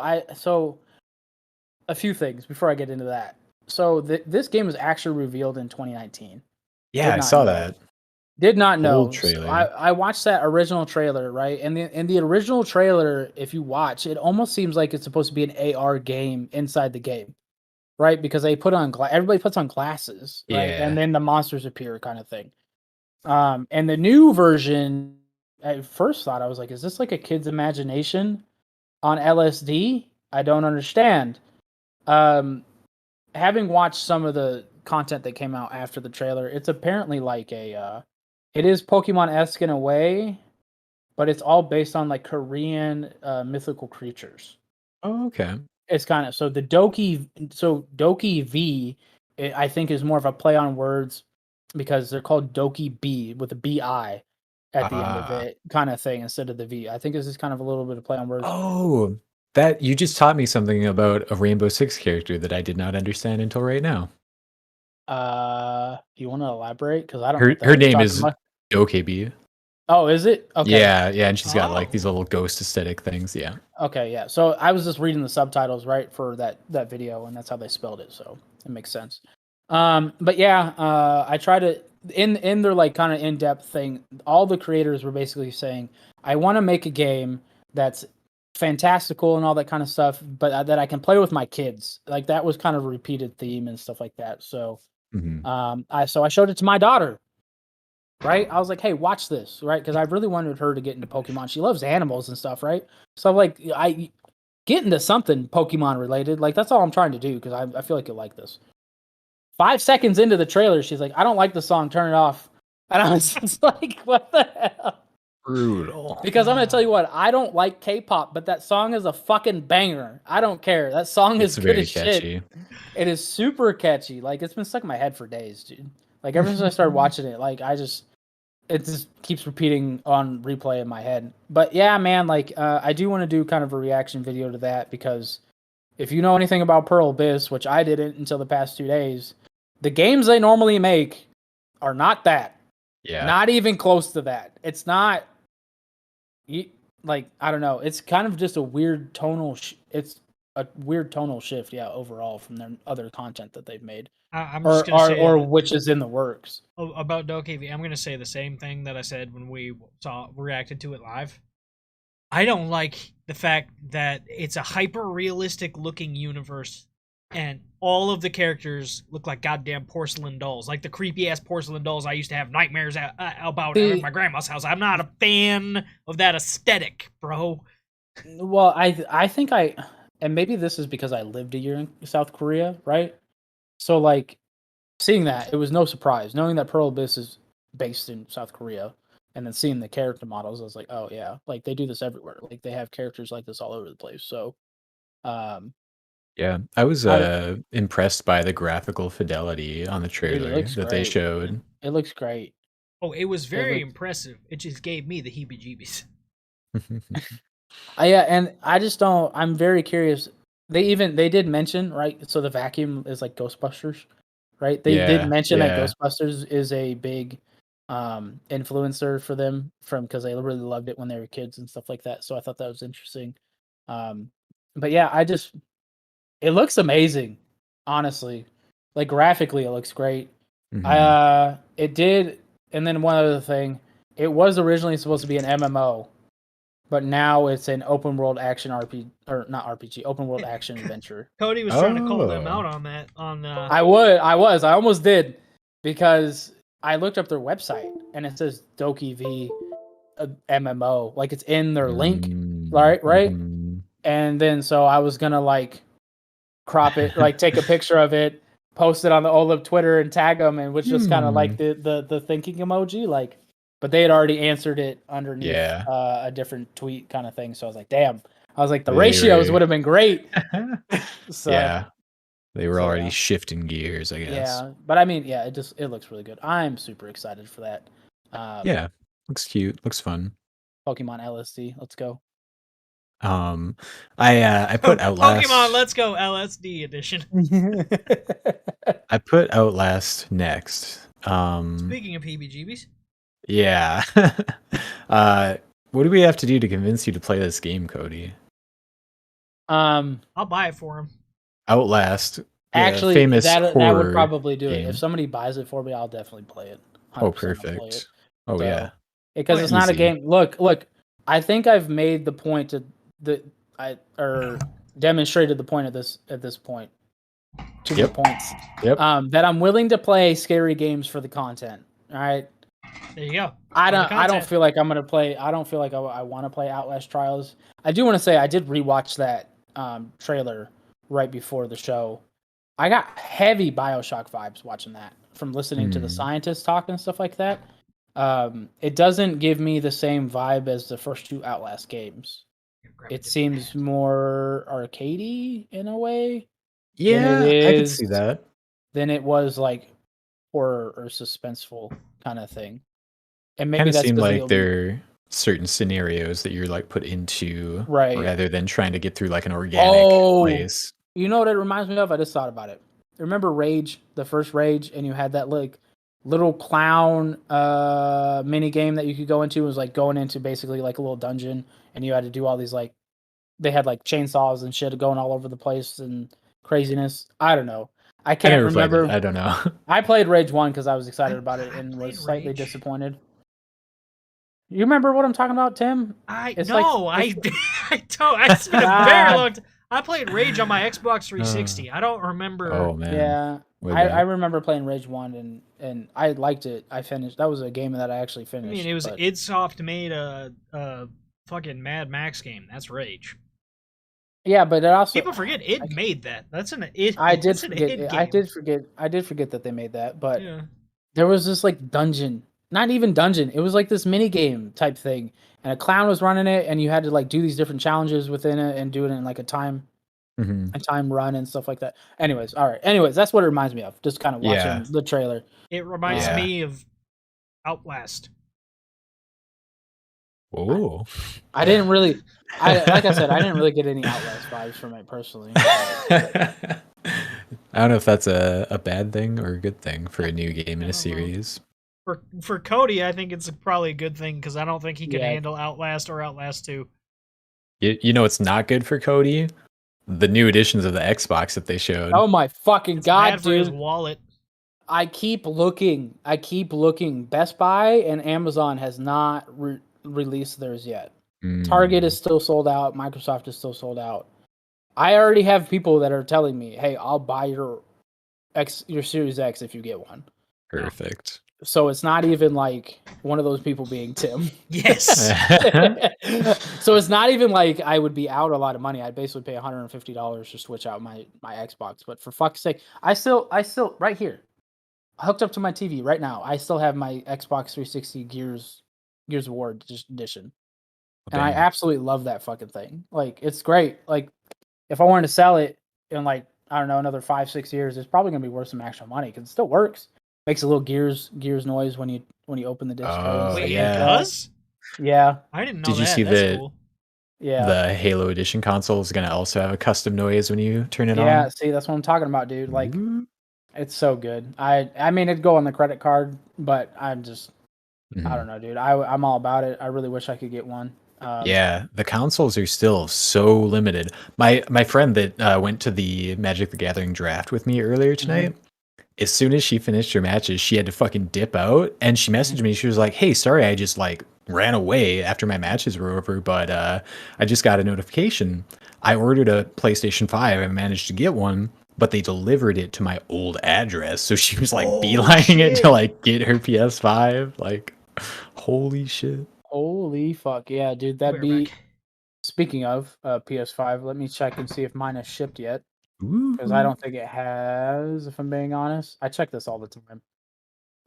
a few things before I get into that. So this game was actually revealed in 2019. Yeah, I not saw know. that. Did not know. Old trailer. So I watched that original trailer, right? And the original trailer, if you watch, it almost seems like it's supposed to be an AR game inside the game, right? Because they put on everybody puts on glasses, right? Yeah. And then the monsters appear, kind of thing. And the new version, at first thought I was like, is this like a kid's imagination on LSD? I don't understand. Having watched some of the content that came out after the trailer, it's apparently like it is Pokemon-esque in a way, but it's all based on like Korean mythical creatures. Oh, okay. It's kind of so Doki V, I think is more of a play on words because they're called Doki B with a BI at the end of Ah. it, kind of thing, instead of the V. I think this is kind of a little bit of play on words. Oh, that you just taught me something about a Rainbow Six character that I did not understand until right now. You want to elaborate? Because I don't. know what the Her hell you're name talking is about. Dokebi. Oh, is it? Okay. Yeah, and she's got like Oh. these little ghost aesthetic things. Yeah. Okay, yeah. So I was just reading the subtitles right for that video, and that's how they spelled it. So it makes sense. But yeah, I try to in their like kind of in depth thing. All the creators were basically saying, I want to make a game that's fantastical and all that kind of stuff, but that I can play with my kids. Like that was kind of a repeated theme and stuff like that. So Mhm. I showed it to my daughter, right? I was like, hey, watch this, right? Because I really wanted her to get into Pokemon. She loves animals and stuff, right? So like, I get into something Pokemon related. Like that's all I'm trying to do because I feel like you'll like this. 5 seconds into the trailer, she's like, I don't like the song, turn it off. And I was just like, what the hell? Brutal. Because I'm gonna tell you what, I don't like K-pop, but that song is a fucking banger. I don't care. That song It's is good very as catchy. shit. It is super catchy. Like it's been stuck in my head for days, dude. Like ever since I started watching it, like it just keeps repeating on replay in my head. But yeah, man, like I do want to do kind of a reaction video to that because if you know anything about Pearl Abyss, which I didn't until the past 2 days, the games they normally make are not that. Yeah. Not even close to that. It's not like I don't know. It's kind of just a weird tonal. It's a weird tonal shift, yeah, overall from their other content that they've made, I'm just gonna say or which is in the works. about DokeV. I'm gonna say the same thing that I said when we reacted to it live. I don't like the fact that it's a hyper realistic looking universe and all of the characters look like goddamn porcelain dolls, like the creepy ass porcelain dolls I used to have nightmares about at my grandma's house. I'm not a fan of that aesthetic, bro. Well, I think and maybe this is because I lived a year in South Korea, right? So like seeing that, it was no surprise. Knowing that Pearl Abyss is based in South Korea, and then seeing the character models, I was like, oh yeah, like they do this everywhere. Like they have characters like this all over the place. So, yeah, I was I, impressed by the graphical fidelity on the dude, trailer that they showed. It looks great. Oh, it was very impressive. It just gave me the heebie-jeebies. Yeah, and I just don't. I'm very curious. They did mention, right? So the vacuum is like Ghostbusters, right? They did mention that Ghostbusters is a big influencer for them because they really loved it when they were kids and stuff like that. So I thought that was interesting. But yeah, it looks amazing, honestly. Like graphically, it looks great. It did, and then one other thing, it was originally supposed to be an MMO. But now it's an open world action RPG, or not RPG, open world action adventure. Cody was trying to call them out on that. I almost did, because I looked up their website and it says DokeV MMO, like it's in their link, right? And then so I was gonna like crop it, like take a picture of it, post it on the OLIP Twitter and tag them, and which just kind of like the thinking emoji, like. But they had already answered it underneath a different tweet kind of thing. So I was like, damn. I was like, the ratios would have been great. So, yeah. They were already shifting gears, I guess. Yeah. But I mean, yeah, it looks really good. I'm super excited for that. Yeah. Looks cute. Looks fun. Pokemon LSD. Let's go. I put Outlast. Pokemon Let's Go LSD edition. I put Outlast next. Speaking of heebie-jeebies. Yeah. What do we have to do to convince you to play this game, Cody? I'll buy it for him. Outlast. Actually, famous that would probably do game. it. If somebody buys it for me, I'll definitely play it. Oh, perfect. Oh, yeah. Because it's not a game. Look. I think I've made the point demonstrated the point at this point. 2 more points. Yep. That I'm willing to play scary games for the content. All right. There you go. I don't feel like I'm gonna play. I don't feel like I want to play Outlast Trials. I do want to say I did rewatch that trailer right before the show. I got heavy BioShock vibes watching that from listening to the scientists talk and stuff like that. It doesn't give me the same vibe as the first 2 Outlast games. It seems more arcadey in a way. Yeah, I can see that. Then it was like horror or suspenseful kind of thing. And maybe that seemed like there are certain scenarios that you're like put into, rather than trying to get through like an organic place. You know what it reminds me of? I just thought about it. Remember Rage, the first Rage, and you had that like little clown mini game that you could go into. It was like going into basically like a little dungeon, and you had to do all these like they had like chainsaws and shit going all over the place and craziness. I don't know. I can't remember. I don't know. I played Rage 1 because I was excited about it and was slightly disappointed. You remember what I'm talking about, Tim? I don't. It's been a very long time. I played Rage on my Xbox 360. I don't remember. Oh man. Yeah, Way I back. remember playing Rage 1 and I liked it. I finished. That was a game that I actually I finished. mean, it was but- idsoft made a fucking Mad Max game. That's Rage. Yeah, but it also People forget it made that. That's an it. I did that's an forget. id I game. did forget. I did forget that they made that. But Yeah. there was this like dungeon, not even dungeon. It was like this mini game type thing, and a clown was running it, and you had to like do these different challenges within it and do it in like a time run and stuff like that. Anyways, all right. Anyways, that's what it reminds me of. Just kind of watching Yeah. the trailer. It reminds Yeah. me of Outlast. Whoa. I didn't really. Like I said, I didn't really get any Outlast vibes from it personally. I don't know if that's a bad thing or a good thing for a new game in I a don't know. series. For Cody, I think it's probably a good thing because I don't think he could Yeah. handle Outlast or Outlast 2. You know it's not good for Cody? The new editions of the Xbox that they showed. Oh my fucking It's god, bad for his dude! wallet. I keep looking. Best Buy and Amazon has not released theirs yet. Target is still sold out. Microsoft is still sold out. I already have people that are telling me, "Hey, I'll buy your Series X if you get one." Perfect. So it's not even like one of those people being Tim. Yes. So it's not even like I would be out a lot of money. I'd basically pay $150 to switch out my Xbox. But for fuck's sake, I still right here, hooked up to my TV right now. I still have my Xbox 360 Gears of War edition. And I Damn. absolutely love that fucking thing. Like, it's great. Like, if I wanted to sell it in like, I don't know, another 5-6 years, it's probably gonna be worth some actual money because it still works. Makes a little gears noise when you open the disc tray. and Wait, stuff yeah. it like that. does? Yeah, I didn't know Did you that. see That's the- cool. yeah, The Halo Edition console is going to also have a custom noise when you turn it yeah. on. See, that's what I'm talking about, dude. Like, Ooh. it's so good. I mean, it'd go on the credit card, but I'm just, I don't know, dude. I'm all about it. I really wish I could get one. Yeah, the consoles are still so limited. My friend that went to the Magic the Gathering draft with me earlier tonight, as soon as she finished her matches, she had to fucking dip out, and she messaged me. She was like, "Hey, sorry, I just like ran away after my matches were over, but I just got a notification. I ordered a PlayStation 5. I managed to get one, but they delivered it to my old address." So she was like beelining it to like get her PS5. Like, holy shit. Holy fuck, yeah, dude. That'd We're be. back. Speaking of PS5, let me check and see if mine has shipped yet. Because I don't think it has, if I'm being honest. I check this all the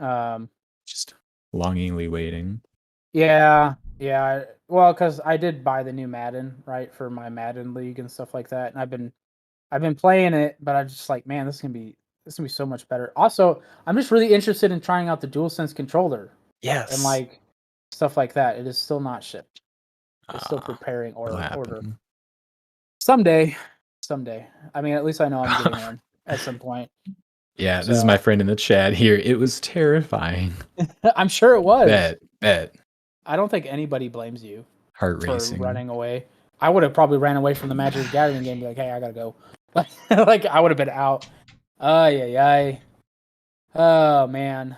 time. Just longingly waiting. Yeah. Well, because I did buy the new Madden, right, for my Madden League and stuff like that, and I've been playing it, but I'm just like, man, this is gonna be so much better. Also, I'm just really interested in trying out the DualSense controller Yes. and like stuff like that. It is still not shipped. It's still Ah, preparing it'll order. happen. Someday. I mean, at least I know I'm getting one at some point. Yeah, this is So- my friend in the chat here. It was terrifying. I'm sure it was. Bet. I don't think anybody blames you Heart for racing. running away. I would have probably ran away from the Magic the Gathering game and be like, hey, I gotta go. Like, I would have been out. Ay. Oh, man.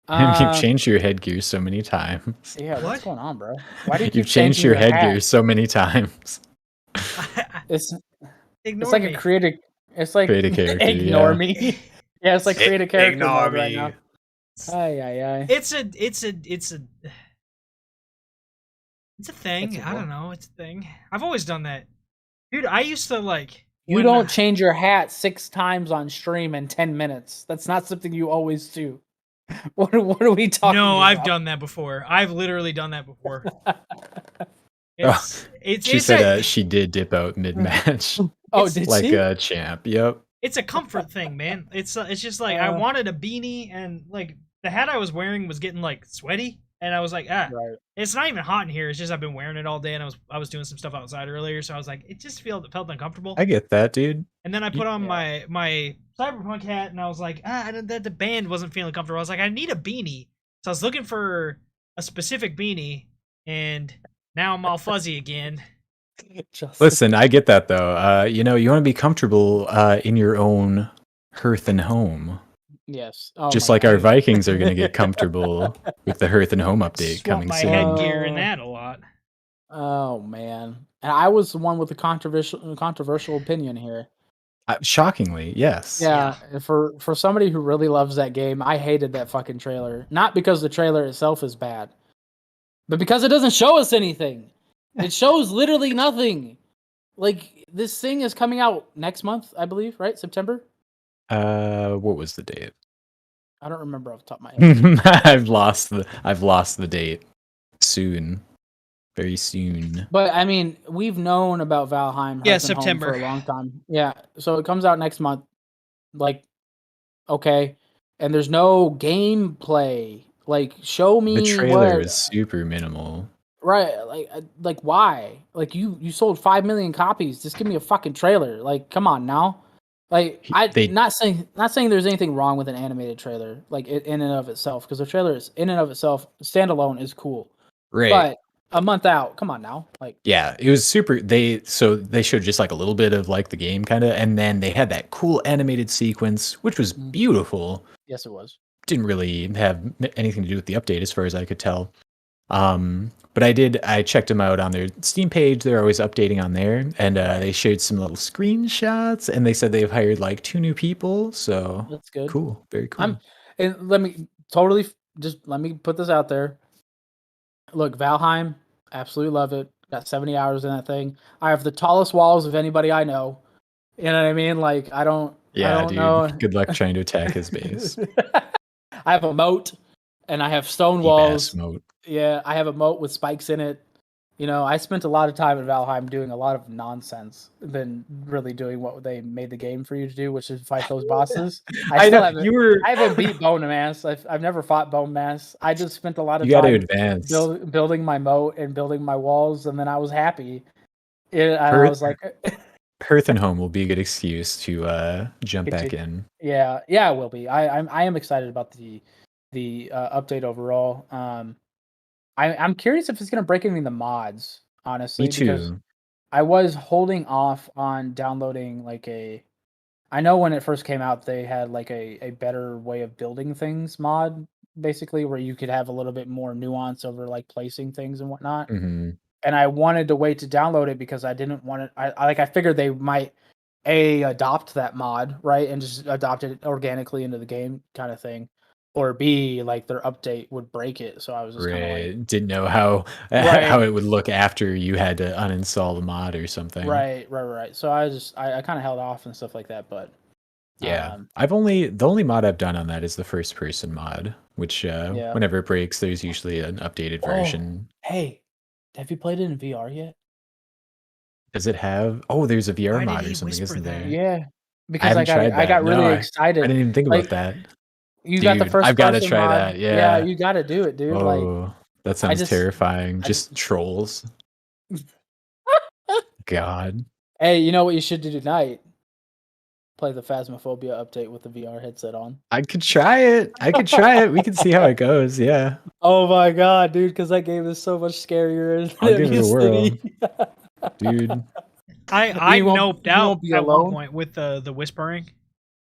You've changed your headgear so many times. Yeah, what's What? going on, bro? Why do you You've keep changed changing your hat? headgear so many times. It's Ignore like me. a creative. It's like Create a character, ignore yeah. me. Yeah, it's like create a character Ignore mode right me. now. Ay. It's a thing. It's a I what? don't know. It's a thing. I've always done that, dude. I used to like. You when, don't change your hat 6 times on stream in 10 minutes. That's not something you always do. What are we talking about? No, I've done that before. I've literally done that before. It's She it's said a, she did dip out mid-match. Oh, it's did like she? a champ. Yep. it's a comfort thing, man. It's just like I wanted a beanie and like the hat I was wearing was getting like sweaty, and I was like, Right. it's not even hot in here. It's just I've been wearing it all day, and I was doing some stuff outside earlier, so I was like, it just felt uncomfortable. I get that, dude. And then I put on Yeah. my Cyberpunk hat, and I was like, the band wasn't feeling comfortable. I was like, I need a beanie, so I was looking for a specific beanie, and now I'm all fuzzy again. Just Listen, I get that though. You know, you want to be comfortable in your own hearth and home. yes. Oh Just my like our God. Vikings are going to get comfortable with the hearth and home update Swap coming my soon. headgear Oh. in that a lot. Oh man, and I was the one with the controversial opinion here. Shockingly, yes. Yeah, for somebody who really loves that game, I hated that fucking trailer. Not because the trailer itself is bad, but because it doesn't show us anything. It shows literally nothing. Like this thing is coming out next month, I believe, right? September? What was the date? I don't remember off the top of my head. I've lost the date. Soon. Very soon. But I mean, we've known about Valheim Yeah, Hearth and Home September. for a long time. Yeah, so it comes out next month. Like, okay, and there's no gameplay. Like, show me The trailer what. is super minimal. Right, like why? Like you sold 5 million copies. Just give me a fucking trailer. Like, come on now. Like not saying there's anything wrong with an animated trailer, like in and of itself, because the trailer is in and of itself standalone is cool. Right. But a month out, come on now. Like, yeah, it was super. They showed just like a little bit of like the game kind of, and then they had that cool animated sequence, which was beautiful. Yes, it was. Didn't really have anything to do with the update as far as I could tell. But I checked them out on their Steam page. They're always updating on there, and they showed some little screenshots, and they said they've hired like 2 new people. So That's good. Cool, very cool. And let me put this out there. Look, Valheim, absolutely love it. Got 70 hours in that thing. I have the tallest walls of anybody I know. You know what I mean? Like, I don't know. Good luck trying to attack his base. I have a moat, and I have stone walls. Moat. Yeah, I have a moat with spikes in it. You know, I spent a lot of time in Valheim doing a lot of nonsense than really doing what they made the game for you to do, which is fight those bosses. I haven't beat Bone Mass. I've never fought Bone Mass. I just spent a lot of time building my moat and building my walls, and then I was happy. I was like, Hearth and Home will be a good excuse to jump back in. Yeah, it will be. I am excited about the update overall. I'm curious if it's going to break any of the mods, honestly. Me too. Because I was holding off on downloading I know when it first came out, they had like a better way of building things mod, basically, where you could have a little bit more nuance over like placing things and whatnot. Mm-hmm. And I wanted to wait to download it because I didn't want it. I figured they might adopt that mod, right, and just adopt it organically into the game, kind of thing. Or B, like their update would break it, so I was just kind of like, didn't know how it would look after you had to uninstall the mod or something. Right. So I kind of held off and stuff like that, but yeah, the only mod I've done on that is the first person mod, which whenever it breaks, there's usually an updated version. Hey, have you played it in VR yet? Does it have? Oh, there's a VR mod or something, isn't there? Yeah, because I got really excited. I didn't even think about that. You got the first. I've got to try that. Yeah, you got to do it, dude. Oh, that sounds terrifying. Just trolls. God. Hey, you know what you should do tonight? Play the Phasmophobia update with the VR headset on. I could try it. We can see how it goes. Yeah. Oh my god, dude! Because that game is so much scarier. I'll give it a whirl, dude. I noped out at one point with the whispering.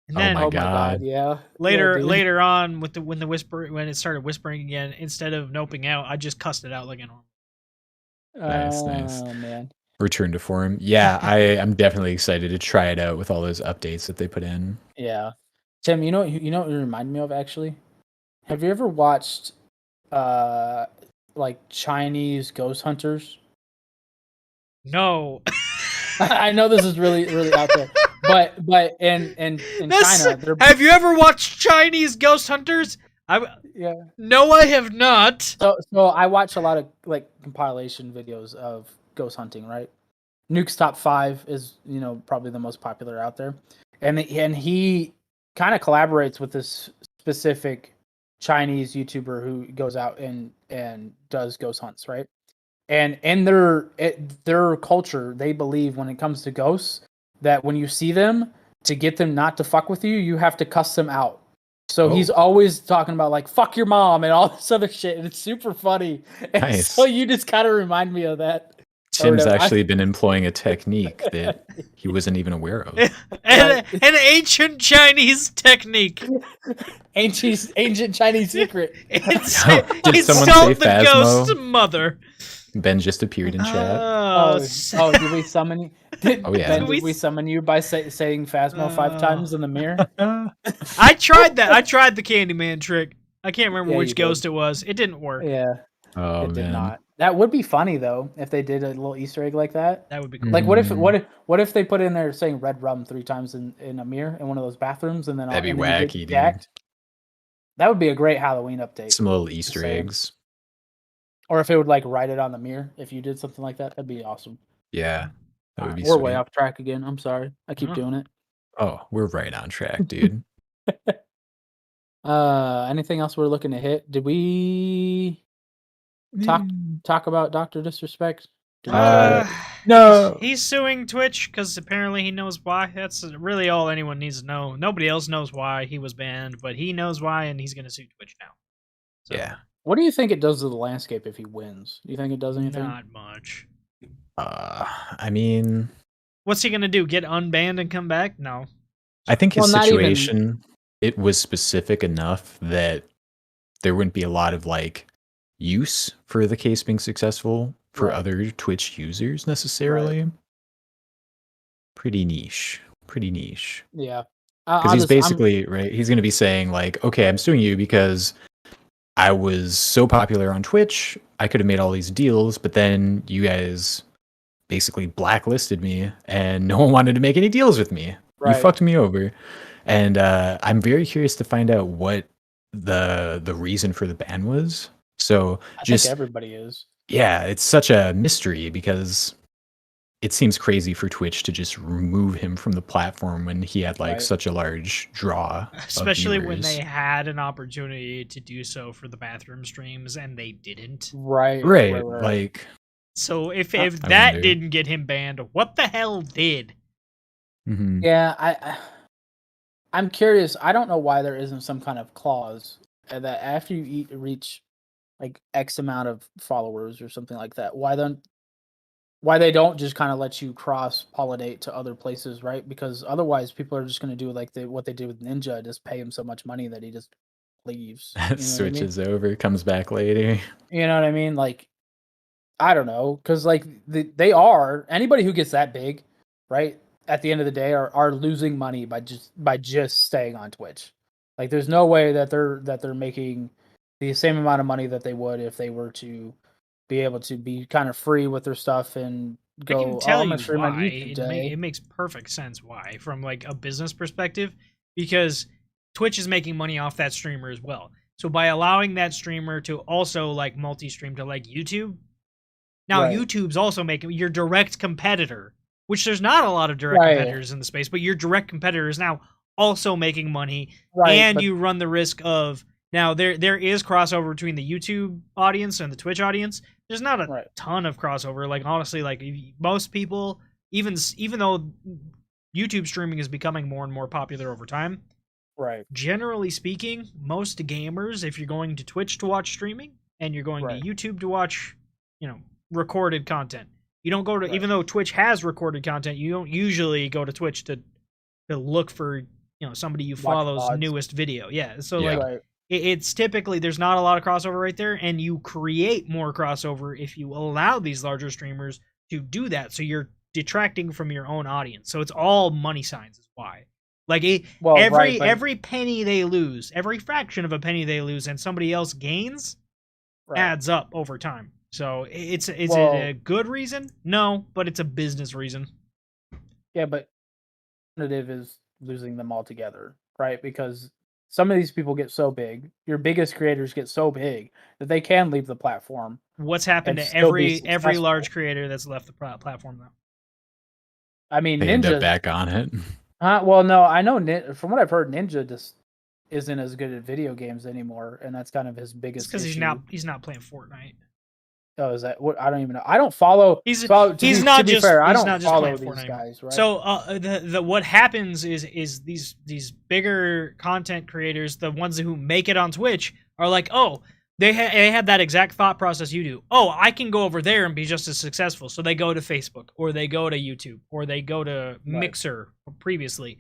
And then, oh my god! Yeah. Later on, when it started whispering again, instead of noping out, I just cussed it out like a normal. Nice. Oh man. Return to form. Yeah, I'm definitely excited to try it out with all those updates that they put in. Yeah, Tim, you know what it reminded me of actually? Have you ever watched like Chinese ghost hunters? No. I know this is really really out there, but in China, have you ever watched Chinese ghost hunters? No, I have not. So I watch a lot of like compilation videos of ghost hunting, right? Nuke's Top 5 is, probably the most popular out there. And he kind of collaborates with this specific Chinese YouTuber who goes out and does ghost hunts, right? And in their culture, they believe when it comes to ghosts that when you see them, to get them not to fuck with you, you have to cuss them out. So he's always talking about like "fuck your mom" and all this other shit, and it's super funny. And nice. So you just kind of remind me of that. Tim's actually been employing a technique that he wasn't even aware of. An ancient Chinese technique. Ancient Chinese secret. Did someone say the ghost's mother. Ben just appeared in chat. Oh, did we summon you? Oh, yeah. Ben, did we summon you by saying Phasmo 5 times in the mirror? I tried that. I tried the Candyman trick. I can't remember Yeah, which you ghost did. it was. It didn't work. Yeah, Oh, it did man. not. That would be funny though if they did a little Easter egg like that. That would be cool. Like, what if they put in there saying red rum 3 times in a mirror in one of those bathrooms, and then That'd be and then you wacky, get dude. jacked? That would be a great Halloween update. Some little Easter saying. eggs. Or if it would like write it on the mirror, if you did something like that, that'd be awesome. Yeah, that would be We're sweet. way off track again. I'm sorry. I keep doing it. Oh, we're right on track, dude. Anything else we're looking to hit? Did we talk about Dr. Disrespect? No. He's suing Twitch because apparently he knows why. That's really all anyone needs to know. Nobody else knows why he was banned, but he knows why, and he's going to sue Twitch now. So, Yeah. What do you think it does to the landscape if he wins? Do you think it does anything? Not much. I mean, what's he going to do? Get unbanned and come back? No. I think his Well, not even- situation, it was specific enough that there wouldn't be a lot of like use for the case being successful for Right. other Twitch users necessarily. Pretty niche. Yeah. Because he's basically, right, he's going to be saying like, okay, I'm suing you because I was so popular on Twitch, I could have made all these deals, but then you guys basically blacklisted me and no one wanted to make any deals with me. Right. You fucked me over. And I'm very curious to find out what the reason for the ban was. So I just think everybody is. yeah, it's such a mystery because it seems crazy for Twitch to just remove him from the platform when he had like Right. such a large draw. Especially of when viewers. they had an opportunity to do so for the bathroom streams and they didn't. Right. Right, like So if I that wonder. didn't get him banned, what the hell did? mhm. Yeah, I'm curious. I don't know why there isn't some kind of clause that after you reach like X amount of followers or something like that, why they don't just kind of let you cross pollinate to other places, right? Because otherwise, people are just going to do like what they did with Ninja, just pay him so much money that he just leaves. You know what I mean? Switches over, comes back later. You know what I mean? Like, I don't know, because like they are anybody who gets that big, right? At the end of the day, are losing money by just staying on Twitch. Like, there's no way that they're making the same amount of money that they would if they were to be able to be kind of free with their stuff and I go. can tell I'm you gonna stream on why. YouTube today. It makes perfect sense why, from like a business perspective, because Twitch is making money off that streamer as well. So by allowing that streamer to also like multi-stream to like YouTube, now Right. YouTube's also making your direct competitor, which there's not a lot of direct Right. competitors in the space, but your direct competitor is now also making money, Right, and but- you run the risk of now there is crossover between the YouTube audience and the Twitch audience. There's not a Right. ton of crossover. Like honestly, like most people, even though YouTube streaming is becoming more and more popular over time, Right. generally speaking, most gamers, if you're going to Twitch to watch streaming and you're going Right. to YouTube to watch, recorded content, you don't go to, Right. even though Twitch has recorded content, you don't usually go to Twitch to look for, somebody you Watch follow's VODs. newest video. Yeah. So Yeah. like Right. it's typically, there's not a lot of crossover right there, and you create more crossover if you allow these larger streamers to do that. So you're detracting from your own audience. So it's all money signs is why. Like Well, every right, every penny they lose, every fraction of a penny they lose, and somebody else gains, Right. adds up over time. So it's Well- it a good reason? No, but it's a business reason. Yeah, but alternative is losing them altogether, right? Because some of these people get so big, your biggest creators get so big that they can leave the platform. What's happened And to still be every successful. large creator that's left the platform though? I mean, They end up Ninja. back on it. Well, no, I know. From what I've heard, Ninja just isn't as good at video games anymore, and that's kind of his It's biggest. because issue. he's not playing Fortnite. Oh, is that what? I don't even know. I don't follow. He's to he's be, not to be just fair, I he's don't not just follow playing these Fortnite. guys, right? So the what happens is these bigger content creators, the ones who make it on Twitch, are like, oh, they had that exact thought process you do. Oh, I can go over there and be just as successful. So they go to Facebook, or they go to YouTube, or they go to Mixer previously.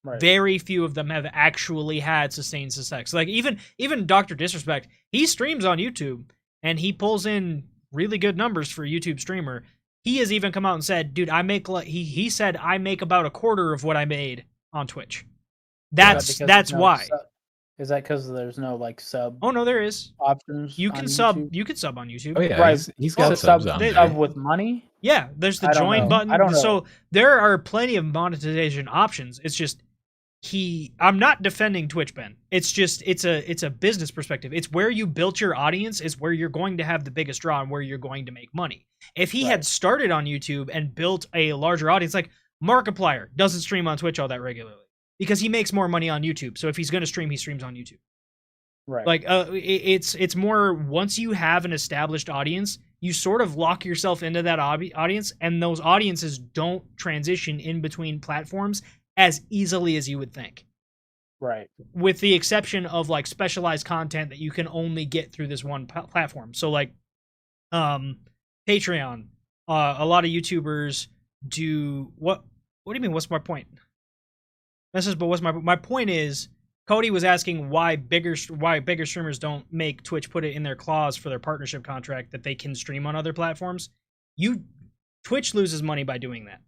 Right. Very few of them have actually had sustained success. Like even Dr. Disrespect, he streams on YouTube and he pulls in really good numbers for a YouTube streamer. He has even come out and said, dude, I make he said I make about a quarter of what I made on Twitch. That's why. Is that because there's no like sub? Oh no, there is options. You can on sub. YouTube? You can sub on YouTube. Oh yeah, Right. he's got sub, subs on they- there. sub with money. Yeah, there's the I don't join know. button. I don't know. So there are plenty of monetization options. It's just I'm not defending Twitch, Ben. It's just it's a business perspective. It's where you built your audience is where you're going to have the biggest draw and where you're going to make money. If he had started on YouTube and built a larger audience, like Markiplier doesn't stream on Twitch all that regularly because he makes more money on YouTube. So if he's going to stream, he streams on YouTube. Right. Like it's more once you have an established audience, you sort of lock yourself into that audience, and those audiences don't transition in between platforms as easily as you would think. Right. With the exception of like specialized content that you can only get through this one platform. So like Patreon, a lot of YouTubers do what do you mean what's my point? But what's my point is Cody was asking why bigger streamers don't make Twitch put it in their clause for their partnership contract that they can stream on other platforms. Twitch loses money by doing that.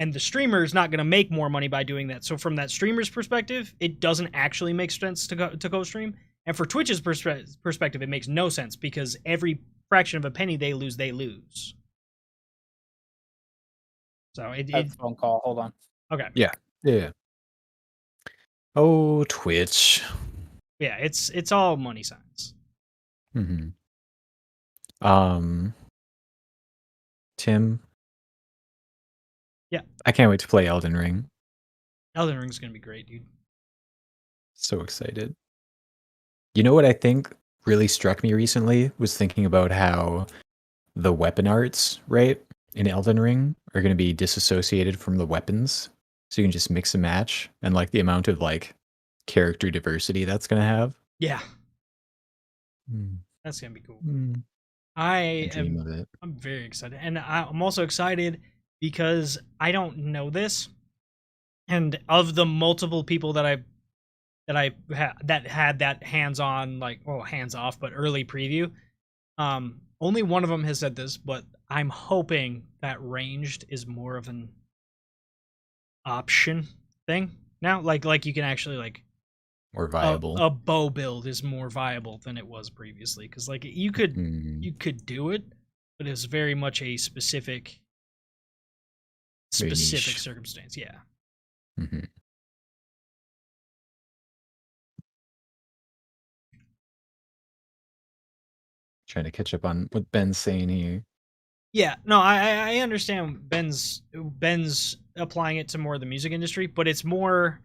And the streamer is not going to make more money by doing that. So from that streamer's perspective, it doesn't actually make sense to go stream. And for Twitch's perspective, it makes no sense because every fraction of a penny they lose. So That's a phone call. Hold on. Okay. Yeah. Oh, Twitch. Yeah, it's all money signs. Mm-hmm. Tim. Yeah. I can't wait to play Elden Ring. Elden Ring's gonna be great, dude. So excited. You know what I think really struck me recently was thinking about how the weapon arts, right, in Elden Ring are going to be disassociated from the weapons. So you can just mix and match, and like the amount of like character diversity that's going to have. Yeah. That's gonna be cool. I dream of it. I'm very excited, and I'm also excited because I don't know this, and of the multiple people that had that hands-on, like, well, hands-off, but early preview, only one of them has said this, but I'm hoping that ranged is more of an option thing now. Like you can actually like more viable. A bow build is more viable than it was previously because like you could do it, but it's very much a specific circumstance. Yeah. Mm-hmm. Trying to catch up on what Ben's saying here. Yeah, no, I understand Ben's applying it to more of the music industry, but it's more.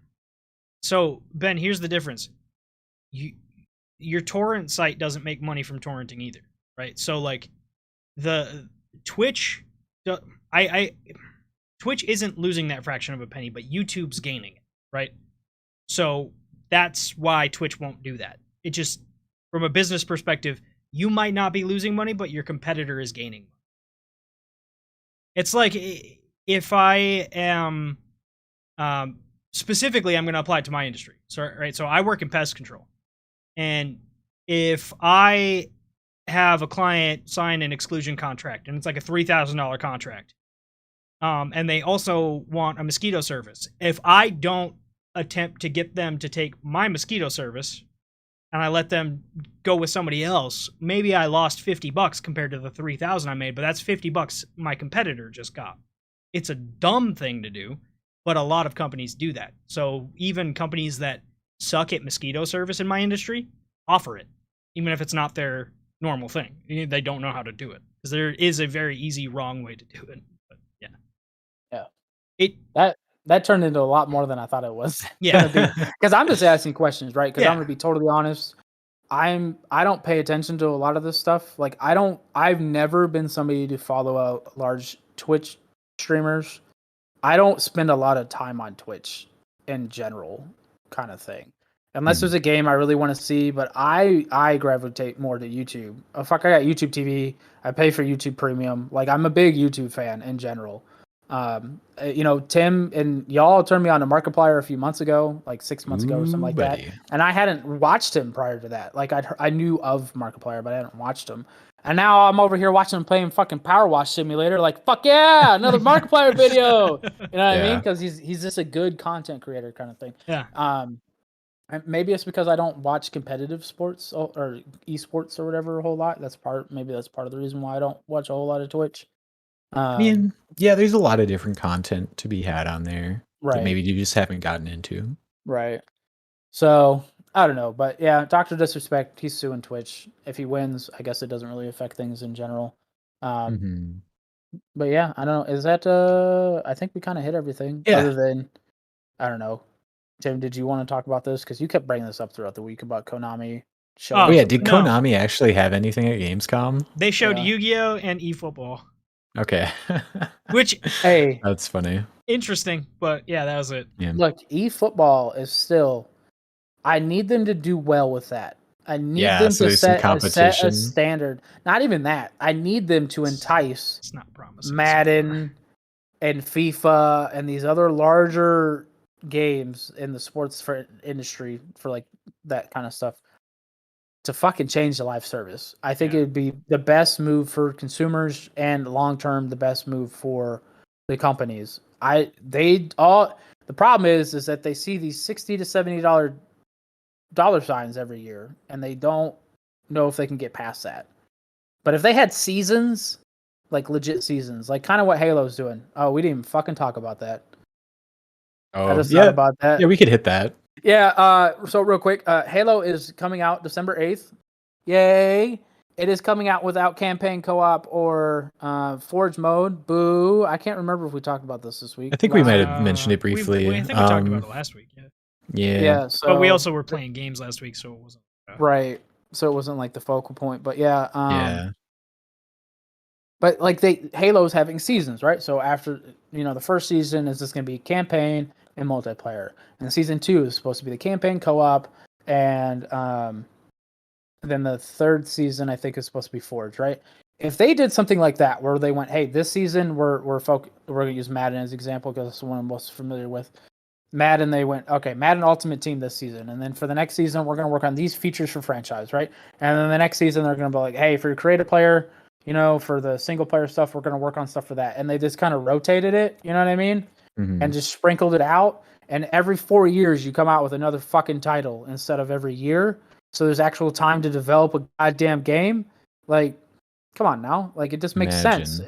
So Ben, here's the difference. Your torrent site doesn't make money from torrenting either, right? So like the Twitch, Twitch isn't losing that fraction of a penny, but YouTube's gaining it, right? So that's why Twitch won't do that. It just, from a business perspective, you might not be losing money, but your competitor is gaining money. It's like if I am, specifically, I'm going to apply it to my industry. So, right, so I work in pest control. And if I have a client sign an exclusion contract, and it's like a $3,000 contract, and they also want a mosquito service, if I don't attempt to get them to take my mosquito service, and I let them go with somebody else, maybe I lost $50 compared to the $3,000 I made, but that's $50 my competitor just got. It's a dumb thing to do, but a lot of companies do that. So even companies that suck at mosquito service in my industry offer it, even if it's not their normal thing. They don't know how to do it because there is a very easy wrong way to do it. But yeah, That turned into a lot more than I thought it was. Yeah, because I'm just asking questions, right? Because Yeah. I'm gonna be totally honest. I don't pay attention to a lot of this stuff. Like I've never been somebody to follow out large Twitch streamers. I don't spend a lot of time on Twitch in general, kind of thing. Unless there's a game I really want to see, but I gravitate more to YouTube. Oh fuck, I got YouTube TV. I pay for YouTube Premium. Like I'm a big YouTube fan in general. Tim and y'all turned me on to Markiplier a few months ago, like 6 months ago or something like that. And I hadn't watched him prior to that. Like I knew of Markiplier, but I hadn't watched him. And now I'm over here watching him playing fucking Power Wash Simulator. Like, fuck yeah, another Markiplier video. You know what I mean? Because he's just a good content creator kind of thing. Yeah. And maybe it's because I don't watch competitive sports or esports or whatever a whole lot. Maybe that's part of the reason why I don't watch a whole lot of Twitch. I mean, yeah, there's a lot of different content to be had on there that maybe you just haven't gotten into. Right. So I don't know, but yeah, Dr. Disrespect, he's suing Twitch. If he wins, I guess it doesn't really affect things in general. But yeah, I don't know. Is that I think we kind of hit everything. Yeah. Other than, I don't know. Tim, did you want to talk about this? Because you kept bringing this up throughout the week about Konami. Oh yeah, did Konami actually have anything at Gamescom? They showed Yu-Gi-Oh and eFootball. Okay. Which, hey, that's funny. Interesting, but yeah, that was it. Yeah. Look, eFootball is still. I need them to do well with that. I need them to set a standard. Not even that. I need them to entice it's not promising Madden and FIFA and these other larger games in the sports industry for like that kind of stuff to fucking change the live service. I think it'd be the best move for consumers and long term the best move for the companies. The problem is that they see these $60 to $70 dollar signs every year and they don't know if they can get past that. But if they had seasons, like legit seasons, like kind of what Halo's doing. Oh, we didn't even fucking talk about that. Oh, I just thought about that. Yeah, we could hit that. Yeah, so real quick, Halo is coming out December 8th. Yay! It is coming out without campaign co-op or Forge mode. Boo! I can't remember if we talked about this week. I think we might have mentioned it briefly. I think we talked about it last week. Yeah. So, but we also were playing games last week, so it wasn't right. So it wasn't like the focal point. But yeah. Yeah. But like Halo's having seasons, right? So after the first season is just going to be campaign and multiplayer, and season 2 is supposed to be the campaign co-op, and then the third season I think is supposed to be Forge, right? If they did something like that, where they went, hey, this season we're going to use Madden as an example because it's the one I'm most familiar with. Madden, they went, okay, Madden Ultimate Team this season, and then for the next season we're going to work on these features for franchise, right? And then the next season they're going to be like, hey, for your creative player, for the single player stuff, we're going to work on stuff for that. And they just kind of rotated it, you know what I mean? And just sprinkled it out. And every 4 years you come out with another fucking title instead of every year. So there's actual time to develop a goddamn game. Like, come on now. Like, it just makes sense.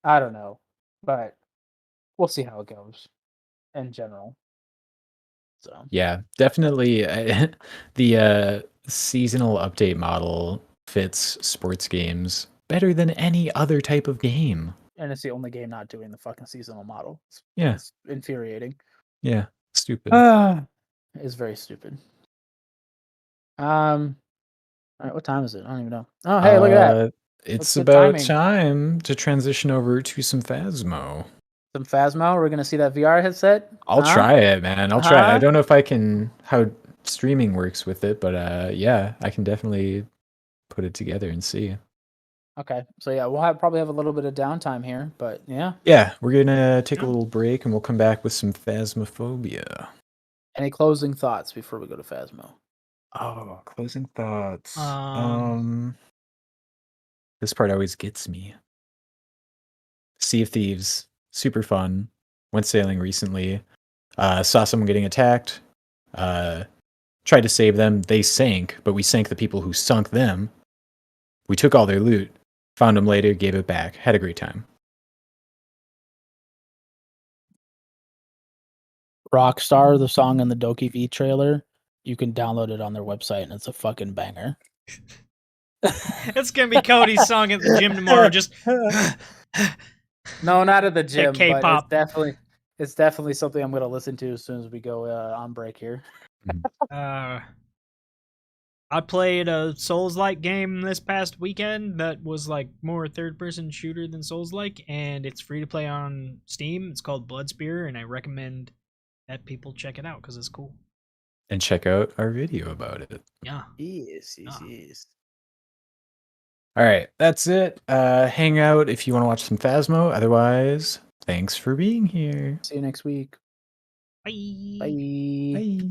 I don't know. But we'll see how it goes in general. So yeah, definitely the seasonal update model fits sports games better than any other type of game. And it's the only game not doing the fucking seasonal model. It's infuriating. Yeah, stupid. It's very stupid. All right, what time is it? I don't even know. Oh, hey, look at that. It's about time to transition over to some Phasmo. Some Phasmo? We're going to see that VR headset? I'll try it, man. I'll try it. I don't know if I can, how streaming works with it, but yeah, I can definitely put it together and see. Okay, so yeah, we'll probably have a little bit of downtime here, but yeah. Yeah, we're going to take a little break and we'll come back with some Phasmophobia. Any closing thoughts before we go to Phasmo? Oh, closing thoughts. This part always gets me. Sea of Thieves, super fun. Went sailing recently. Saw someone getting attacked. Tried to save them. They sank, but we sank the people who sunk them. We took all their loot. Found them later, gave it back. Had a great time. Rockstar, the song in the Doki V trailer, you can download it on their website, and it's a fucking banger. It's gonna be Cody's song at the gym tomorrow. Just no, not at the gym. K-pop. But it's definitely something I'm gonna listen to as soon as we go on break here. I played a Souls-like game this past weekend that was like more third-person shooter than Souls-like, and it's free to play on Steam. It's called Bloodspear, and I recommend that people check it out because it's cool. And check out our video about it. Yeah. Yes. All right, that's it. Hang out if you want to watch some Phasmo. Otherwise, Thanks for being here. See you next week. Bye. Bye. Bye.